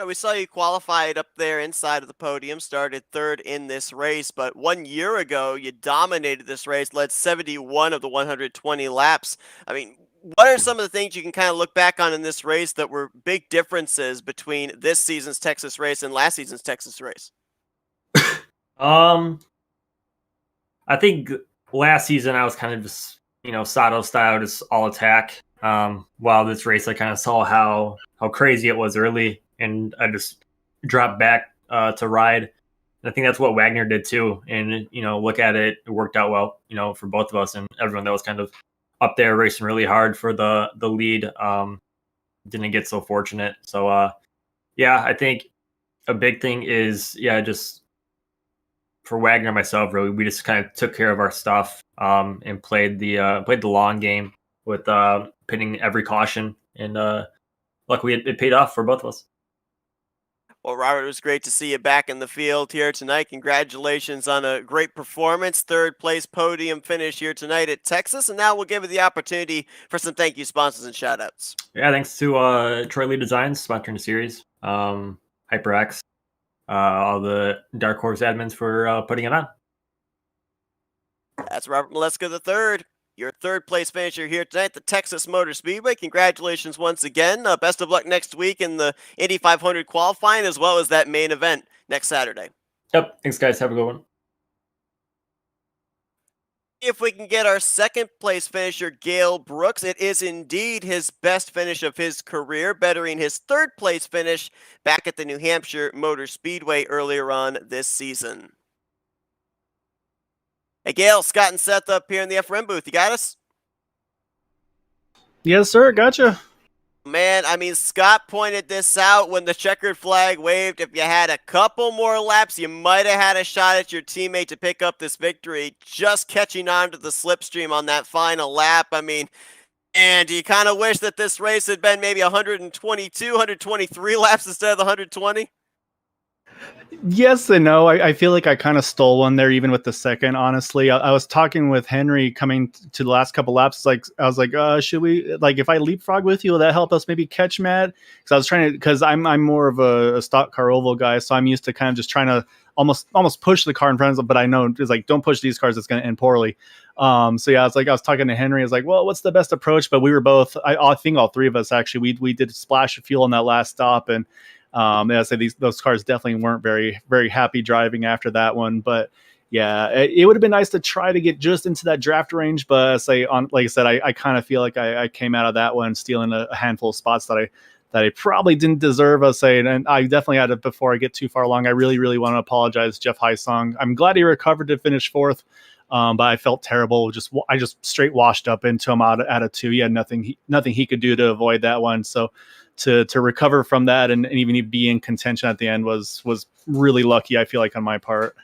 We saw you qualified up there inside of the podium, started 3rd in this race, but 1 year ago you dominated this race, led 71 of the 120 laps. I mean, what are some of the things you can kind of look back on in this race that were big differences between this season's Texas race and last season's Texas race? I think last season I was kind of just, Sato style, just all attack. While this race I kind of saw how crazy it was early, and I just dropped back to ride. And I think that's what Wagner did too. And look at it, it worked out well, for both of us and everyone that was kind of up there racing really hard for the lead. Didn't get so fortunate. So yeah, I think a big thing is just for Wagner and myself, really, we just kind of took care of our stuff and played the long game with pitting every caution, and luckily it paid off for both of us. Well, Robert, it was great to see you back in the field here tonight. Congratulations on a great performance. 3rd place podium finish here tonight at Texas. And now we'll give you the opportunity for some thank you sponsors and shout outs. Yeah, thanks to Troy Lee Designs, sponsoring the series, HyperX, all the Dark Horse admins for putting it on. That's Robert Maleska III, your 3rd place finisher here tonight at the Texas Motor Speedway. Congratulations once again. Best of luck next week in the Indy 500 qualifying, as well as that main event next Saturday. Yep. Thanks, guys. Have a good one. If we can get our 2nd place finisher, Gale Brooks, it is indeed his best finish of his career, bettering his 3rd place finish back at the New Hampshire Motor Speedway earlier on this season. Hey, Gale, Scott and Seth up here in the FRM booth. You got us? Yes, sir. Gotcha. Man, I mean, Scott pointed this out when the checkered flag waved. If you had a couple more laps, you might have had a shot at your teammate to pick up this victory, just catching on to the slipstream on that final lap. I mean, and do you kind of wish that this race had been maybe 122, 123 laps instead of the 120? Yes and no. I feel like I kind of stole one there, even with the second. Honestly, I was talking with Henry coming to the last couple laps. It's like I was like, should we like if I leapfrog with you, will that help us maybe catch Matt? Because I was trying to because I'm more of a stock car oval guy, so I'm used to kind of just trying to almost push the car in front of them. But I know it's like don't push these cars; it's going to end poorly. So yeah, I was talking to Henry. I was like, well, what's the best approach? But we were both. I think all three of us actually we did splash of fuel on that last stop and. I say those cars definitely weren't very happy driving after that one, but yeah, it would have been nice to try to get just into that draft range. But like I said, I kind of feel like I came out of that one stealing a handful of spots that I probably didn't deserve. And I definitely had to before I get too far along. I really want to apologize, Jeff Hysong. I'm glad he recovered to finish fourth. But I felt terrible. I just straight washed up into him out of two. He had nothing he could do to avoid that one. So to recover from that and even be in contention at the end was really lucky, I feel like, on my part.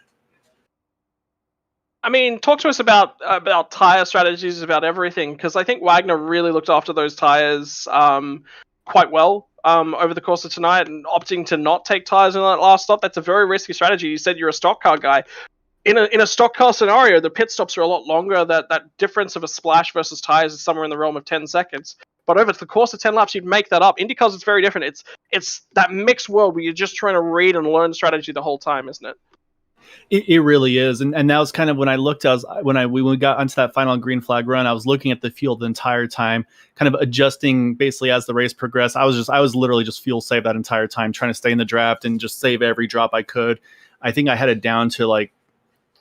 I mean, talk to us about tire strategies, about everything, because I think Wagner really looked after those tires quite well over the course of tonight, and opting to not take tires in that last stop. That's a very risky strategy. You said you're a stock car guy. In a stock car scenario, the pit stops are a lot longer. That difference of a splash versus tires is somewhere in the realm of 10 seconds. But over the course of 10 laps, you'd make that up. IndyCars, it's very different. It's that mixed world where you're just trying to read and learn strategy the whole time, isn't it? It really is, and that was kind of when I looked. When we got onto that final green flag run, I was looking at the fuel the entire time, kind of adjusting basically as the race progressed. I was literally just fuel save that entire time, trying to stay in the draft and just save every drop I could. I think I had it down to like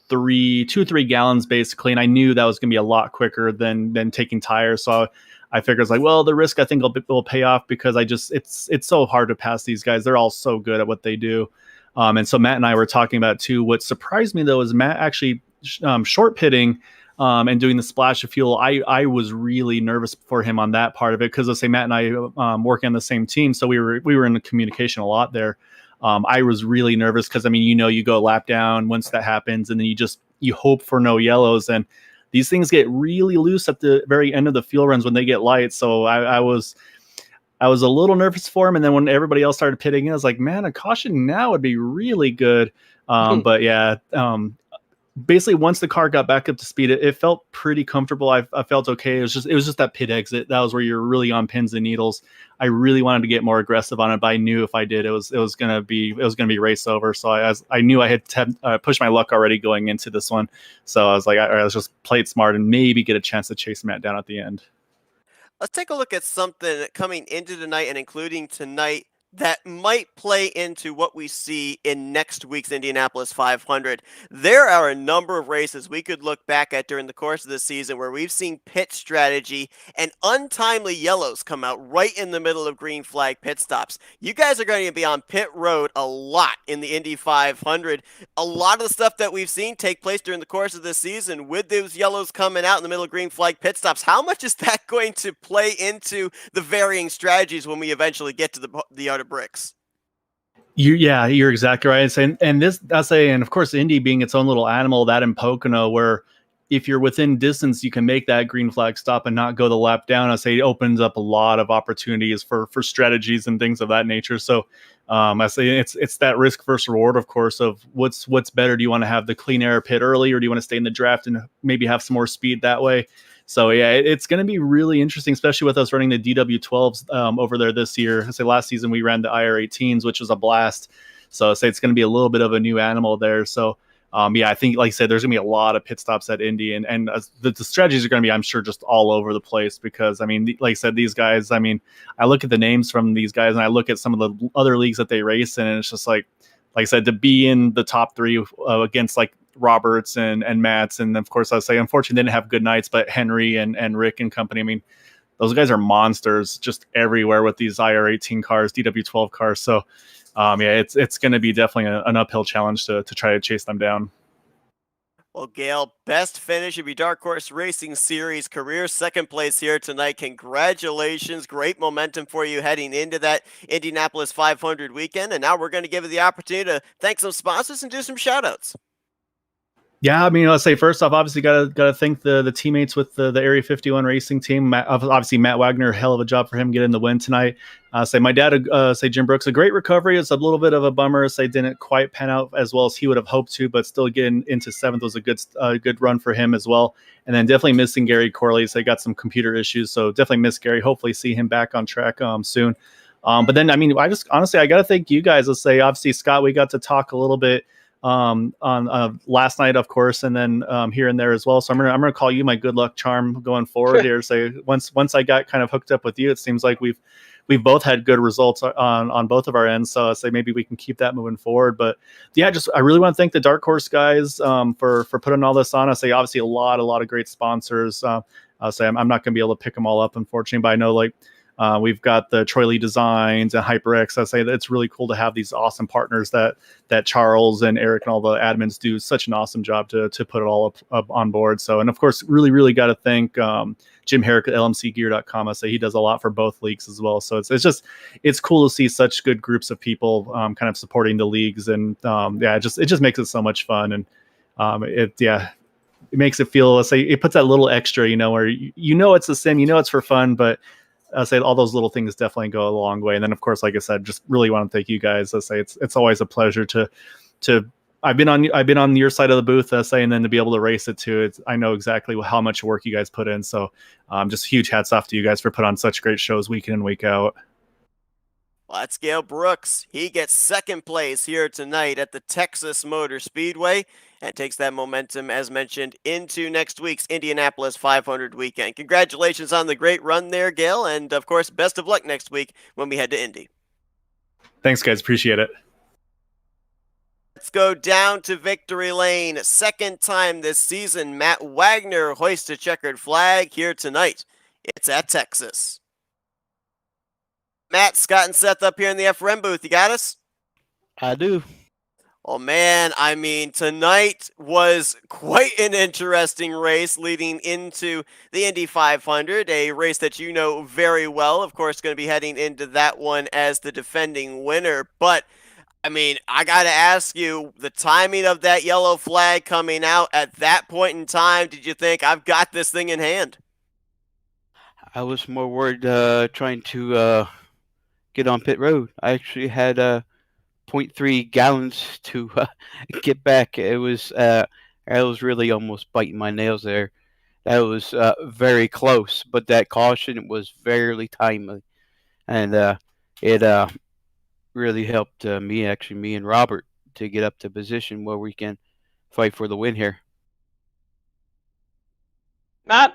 3 gallons basically, and I knew that was going to be a lot quicker than taking tires. So I figured it's like, well, the risk I think will pay off because it's so hard to pass these guys. They're all so good at what they do. And so Matt and I were talking about it too. What surprised me though is Matt actually short pitting and doing the splash of fuel. I was really nervous for him on that part of it because let's say Matt and I working on the same team, so we were in the communication a lot there. I was really nervous because I mean you go lap down once that happens, and then you hope for no yellows, and these things get really loose at the very end of the fuel runs when they get light. So I was a little nervous for him. And then when everybody else started pitting in, I was like, man, a caution now would be really good. But yeah, basically once the car got back up to speed, it felt pretty comfortable. I felt okay. It was just that pit exit. That was where you're really on pins and needles. I really wanted to get more aggressive on it, but I knew if I did, it was gonna be race over. So I knew I had pushed my luck already going into this one. So I was like, all right, let's just play it smart and maybe get a chance to chase Matt down at the end. Let's take a look at something coming into tonight and including tonight that might play into what we see in next week's Indianapolis 500. There are a number of races we could look back at during the course of the season where we've seen pit strategy and untimely yellows come out right in the middle of green flag pit stops. You guys are going to be on pit road a lot in the Indy 500. A lot of the stuff that we've seen take place during the course of this season with those yellows coming out in the middle of green flag pit stops. How much is that going to play into the varying strategies when we eventually get to the other bricks? You're exactly right. And this, and of course, Indy being its own little animal, that in Pocono, where if you're within distance, you can make that green flag stop and not go the lap down. It opens up a lot of opportunities for strategies and things of that nature. So I say it's that risk versus reward, of course, of what's better. Do you want to have the clean air pit early, or do you want to stay in the draft and maybe have some more speed that way? So yeah, it's going to be really interesting, especially with us running the DW12s over there this year. I say last season we ran the IR18s, which was a blast. So I say it's going to be a little bit of a new animal there. So yeah, I think like I said, there's going to be a lot of pit stops at Indy, and the strategies are going to be, I'm sure, just all over the place because I mean, like I said, these guys. I mean, I look at the names from these guys, and I look at some of the other leagues that they race in, and it's just like I said, to be in the top three against like Roberts and Matt's, and of course I say unfortunately they didn't have good nights, but Henry and Rick and company, I mean those guys are monsters just everywhere with these IR18 cars, DW12 cars. So yeah, it's going to be definitely an uphill challenge to try to chase them down. Well, Gail, best finish of your Dark Horse Racing Series career, second place here tonight. Congratulations. Great momentum for you heading into that Indianapolis 500 weekend. And now we're going to give you the opportunity to thank some sponsors and do some shout outs. Yeah, I mean, I'll say first off, obviously gotta thank the teammates with the Area 51 racing team. Obviously, Matt Wagner, hell of a job for him getting the win tonight. Say my dad, say Jim Brooks, a great recovery. It's a little bit of a bummer. Say didn't quite pan out as well as he would have hoped to, but still getting into seventh was a good run for him as well. And then definitely missing Gary Corley. So he got some computer issues, so definitely miss Gary. Hopefully see him back on track soon. But then I mean, I just honestly I got to thank you guys. Let's say obviously Scott, we got to talk a little bit on last night, of course, and then here and there as well. So I'm gonna call you my good luck charm going forward here. Say once I got kind of hooked up with you, it seems like we've both had good results on both of our ends. So I say maybe we can keep that moving forward. But yeah, just I really want to thank the Dark Horse guys for putting all this on. I say obviously a lot of great sponsors. I'll say I'm not gonna be able to pick them all up, unfortunately, but I know like. We've got the Troy Lee Designs and HyperX. I say that it's really cool to have these awesome partners that Charles and Eric and all the admins do such an awesome job to put it all up on board. So, and of course, really got to thank Jim Herrick at lmcgear.com. I say he does a lot for both leagues as well. So it's cool to see such good groups of people kind of supporting the leagues, and it just makes it so much fun, and it makes it feel, let's say, it puts that little extra, where it's a sim, it's for fun, but I'll say all those little things definitely go a long way. And then, of course, like I said, just really want to thank you guys. I say it's always a pleasure to. I've been on your side of the booth, and then to be able to race it too. I know exactly how much work you guys put in. So, just huge hats off to you guys for putting on such great shows week in and week out. Well, that's Gail Brooks. He gets second place here tonight at the Texas Motor Speedway and takes that momentum, as mentioned, into next week's Indianapolis 500 weekend. Congratulations on the great run there, Gail, and of course, best of luck next week when we head to Indy. Thanks, guys. Appreciate it. Let's go down to victory lane. Second time this season, Matt Wagner hoists a checkered flag here tonight. It's at Texas. Matt, Scott, and Seth up here in the FRM booth. You got us? I do. Oh, man. I mean, tonight was quite an interesting race leading into the Indy 500, a race that you know very well. Of course, going to be heading into that one as the defending winner. But, I mean, I got to ask you, the timing of that yellow flag coming out at that point in time, did you think, I've got this thing in hand? I was more worried trying to get on pit road. I actually had 0.3 gallons to get back. It was I was really almost biting my nails there. That was very close, but that caution was very timely, and it really helped me and Robert to get up to position where we can fight for the win here. Matt,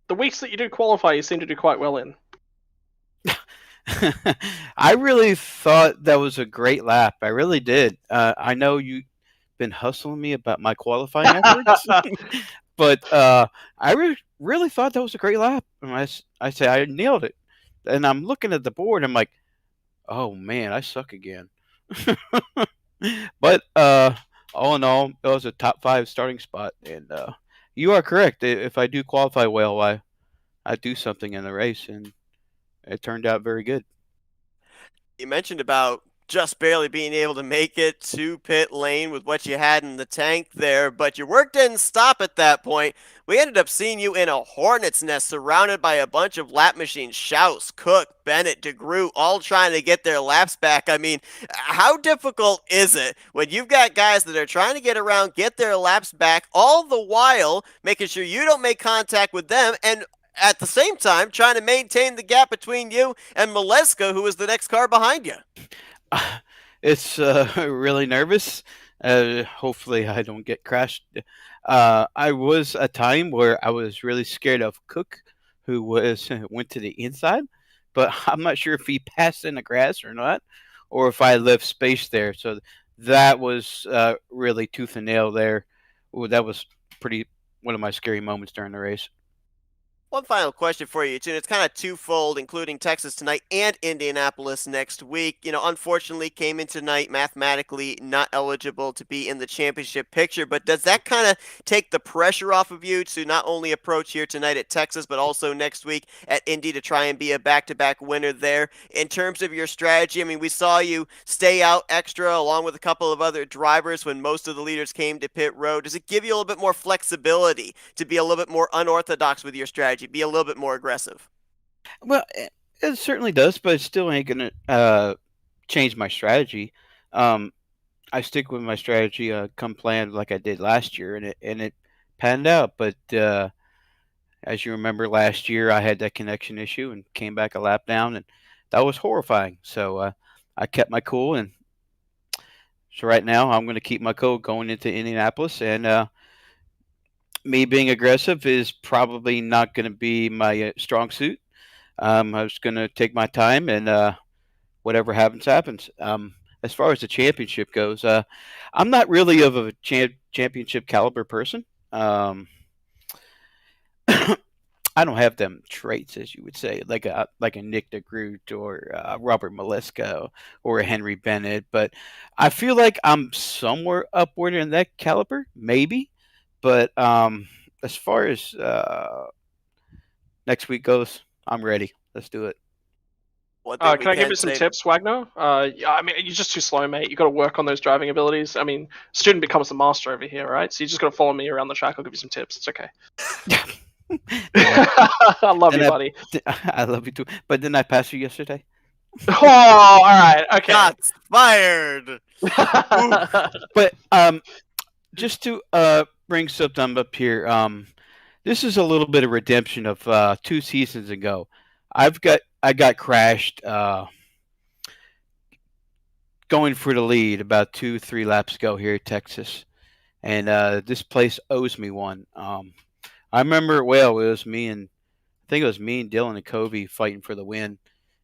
the weeks that you do qualify, you seem to do quite well in. I really thought that was a great lap. I really did. I know you've been hustling me about my qualifying efforts, but I really thought that was a great lap. And I say I nailed it. And I'm looking at the board. I'm like, oh man, I suck again. But all in all, it was a top 5 starting spot. And you are correct. If I do qualify well, I do something in the race, and it turned out very good. You mentioned about just barely being able to make it to pit lane with what you had in the tank there, but your work didn't stop at that point. We ended up seeing you in a hornet's nest surrounded by a bunch of lap machines. Schaus, Cook, Bennett, DeGroot, all trying to get their laps back. I mean, how difficult is it when you've got guys that are trying to get around, get their laps back, all the while making sure you don't make contact with them, and at the same time trying to maintain the gap between you and Maleska, who is the next car behind you? It's really nervous. Hopefully, I don't get crashed. I was a time where I was really scared of Cook, who went to the inside, but I'm not sure if he passed in the grass or not, or if I left space there. So that was really tooth and nail there. Ooh, that was one of my scary moments during the race. One final question for you, too. It's kind of twofold, including Texas tonight and Indianapolis next week. Unfortunately, came in tonight mathematically not eligible to be in the championship picture. But does that kind of take the pressure off of you to not only approach here tonight at Texas, but also next week at Indy to try and be a back-to-back winner there? In terms of your strategy, I mean, we saw you stay out extra along with a couple of other drivers when most of the leaders came to pit road. Does it give you a little bit more flexibility to be a little bit more unorthodox with your strategy, be a little bit more aggressive? Well, it certainly does, but it still ain't gonna change my strategy. I stick with my strategy, come planned like I did last year, and it panned out. But as you remember, last year I had that connection issue and came back a lap down, and that was horrifying. So I kept my cool, and so right now I'm going to keep my cool going into Indianapolis, and me being aggressive is probably not going to be my strong suit. I was going to take my time, and whatever happens, happens. As far as the championship goes, I'm not really of a championship caliber person. I don't have them traits, as you would say, like a Nick DeGroot or Robert Maliska or a Henry Bennett. But I feel like I'm somewhere upward in that caliber, maybe. But as far as next week goes, I'm ready. Let's do it. Can I give you some tips, Wagner? Yeah, I mean, you're just too slow, mate. You got to work on those driving abilities. I mean, student becomes the master over here, right? So you just got to follow me around the track. I'll give you some tips. It's okay. I love you, buddy. I love you too. But didn't I pass you yesterday? Oh, all right. Okay. Shots fired. But just to bring something up here, this is a little bit of redemption of 2 seasons ago. I got crashed going for the lead about 2-3 laps ago here at Texas, and this place owes me one. I remember it well. I think it was me and Dylan and Kobe fighting for the win,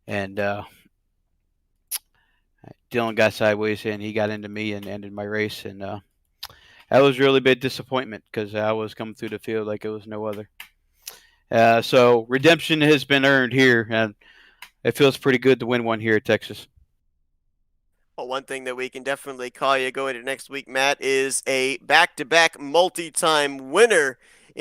and Dylan got sideways and he got into me and ended my race, and that was really big disappointment because I was coming through the field like it was no other. So redemption has been earned here, and it feels pretty good to win one here at Texas. Well, one thing that we can definitely call you going into next week, Matt, is a back-to-back multi-time winner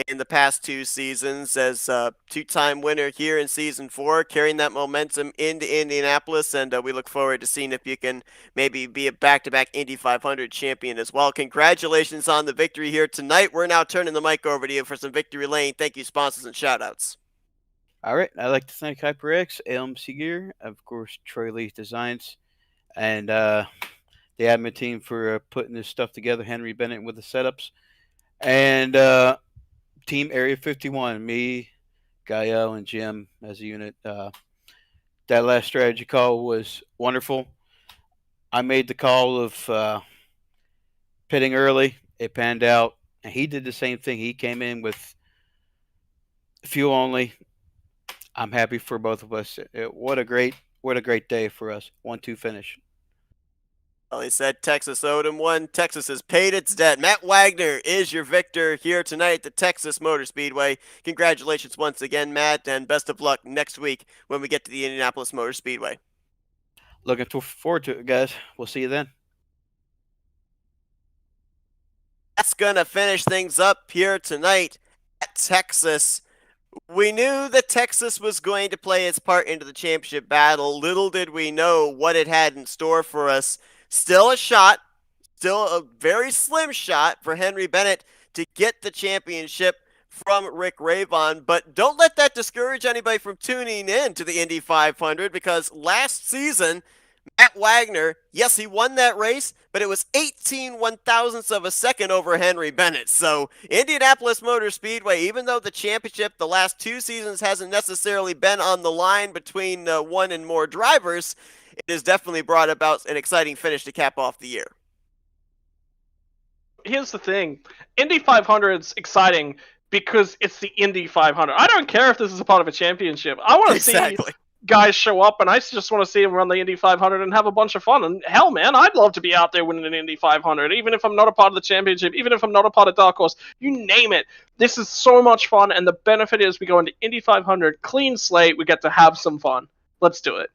in the past 2 seasons, as a 2-time winner here in season 4, carrying that momentum into Indianapolis, and we look forward to seeing if you can maybe be a back-to-back Indy 500 champion as well. Congratulations on the victory here tonight. We're now turning the mic over to you for some victory lane. Thank you, sponsors, and shout-outs. All right, I'd like to thank HyperX, LMC Gear, of course, Troy Lee Designs, and the admin team for putting this stuff together, Henry Bennett with the setups, and Team Area 51, me, Gael, and Jim as a unit. That last strategy call was wonderful. I made the call of pitting early. It panned out, and he did the same thing. He came in with fuel only. I'm happy for both of us. What a great day for us. 1-2 finish. Well, he said Texas owed him one. Texas has paid its debt. Matt Wagner is your victor here tonight at the Texas Motor Speedway. Congratulations once again, Matt, and best of luck next week when we get to the Indianapolis Motor Speedway. Looking forward to it, guys. We'll see you then. That's going to finish things up here tonight at Texas. We knew that Texas was going to play its part into the championship battle. Little did we know what it had in store for us. Still a shot, still a very slim shot for Henry Bennett to get the championship from Rick Ravon. But don't let that discourage anybody from tuning in to the Indy 500, because last season, Matt Wagner, yes, he won that race, but it was 18 one-thousandths of a second over Henry Bennett. So Indianapolis Motor Speedway, even though the championship the last 2 seasons hasn't necessarily been on the line between one and more drivers, it has definitely brought about an exciting finish to cap off the year. Here's the thing. Indy 500's exciting because it's the Indy 500. I don't care if this is a part of a championship. I want to see guys show up, and I just want to see them run the Indy 500 and have a bunch of fun. And hell, man, I'd love to be out there winning an Indy 500, even if I'm not a part of the championship, even if I'm not a part of Dark Horse. You name it. This is so much fun, and the benefit is we go into Indy 500, clean slate, we get to have some fun. Let's do it.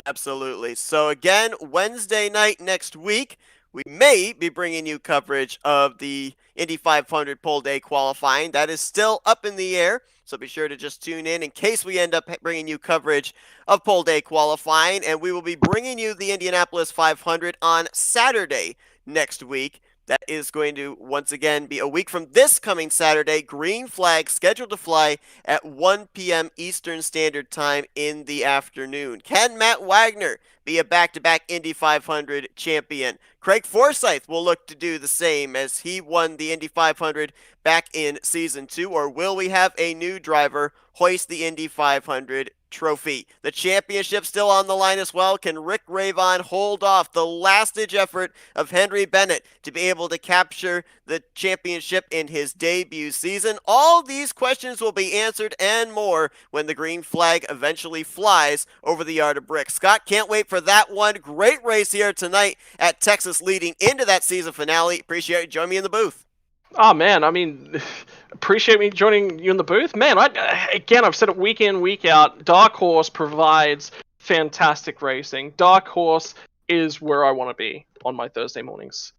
Absolutely. So again, Wednesday night next week, we may be bringing you coverage of the Indy 500 pole day qualifying. That is still up in the air, so be sure to just tune in case we end up bringing you coverage of pole day qualifying. And we will be bringing you the Indianapolis 500 on Saturday next week. That is going to, once again, be a week from this coming Saturday. Green flag scheduled to fly at 1 p.m. Eastern Standard Time in the afternoon. Can Matt Wagner be a back-to-back Indy 500 champion? Craig Forsyth will look to do the same as he won the Indy 500 back in Season 2. Or will we have a new driver hoist the Indy 500 trophy? The championship still on the line as well. Can Rick Ravon hold off the last-ditch effort of Henry Bennett to be able to capture the championship in his debut season? All these questions will be answered and more when the green flag eventually flies over the Yard of Bricks. Scott, can't wait for that one. Great race here tonight at Texas leading into that season finale. Appreciate you joining me in the booth. Oh man, I mean, appreciate me joining you in the booth. Man, I've said it week in, week out, Dark Horse provides fantastic racing. Dark Horse is where I want to be on my Thursday mornings.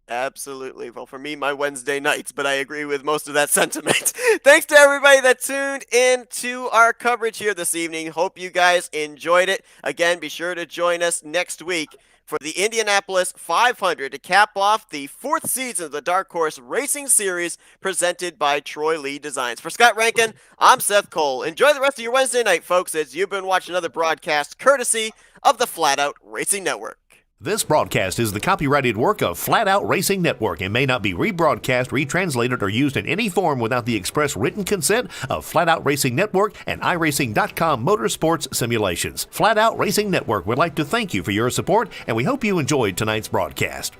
Absolutely. Well, for me, my Wednesday nights, but I agree with most of that sentiment. Thanks to everybody that tuned in to our coverage here this evening. Hope you guys enjoyed it. Again, be sure to join us next week for the Indianapolis 500 to cap off the 4th season of the Dark Horse Racing Series presented by Troy Lee Designs. For Scott Rankin, I'm Seth Cole. Enjoy the rest of your Wednesday night, folks, as you've been watching another broadcast courtesy of the Flat Out Racing Network. This broadcast is the copyrighted work of Flat Out Racing Network and may not be rebroadcast, retranslated, or used in any form without the express written consent of Flat Out Racing Network and iRacing.com Motorsports Simulations. Flat Out Racing Network would like to thank you for your support, and we hope you enjoyed tonight's broadcast.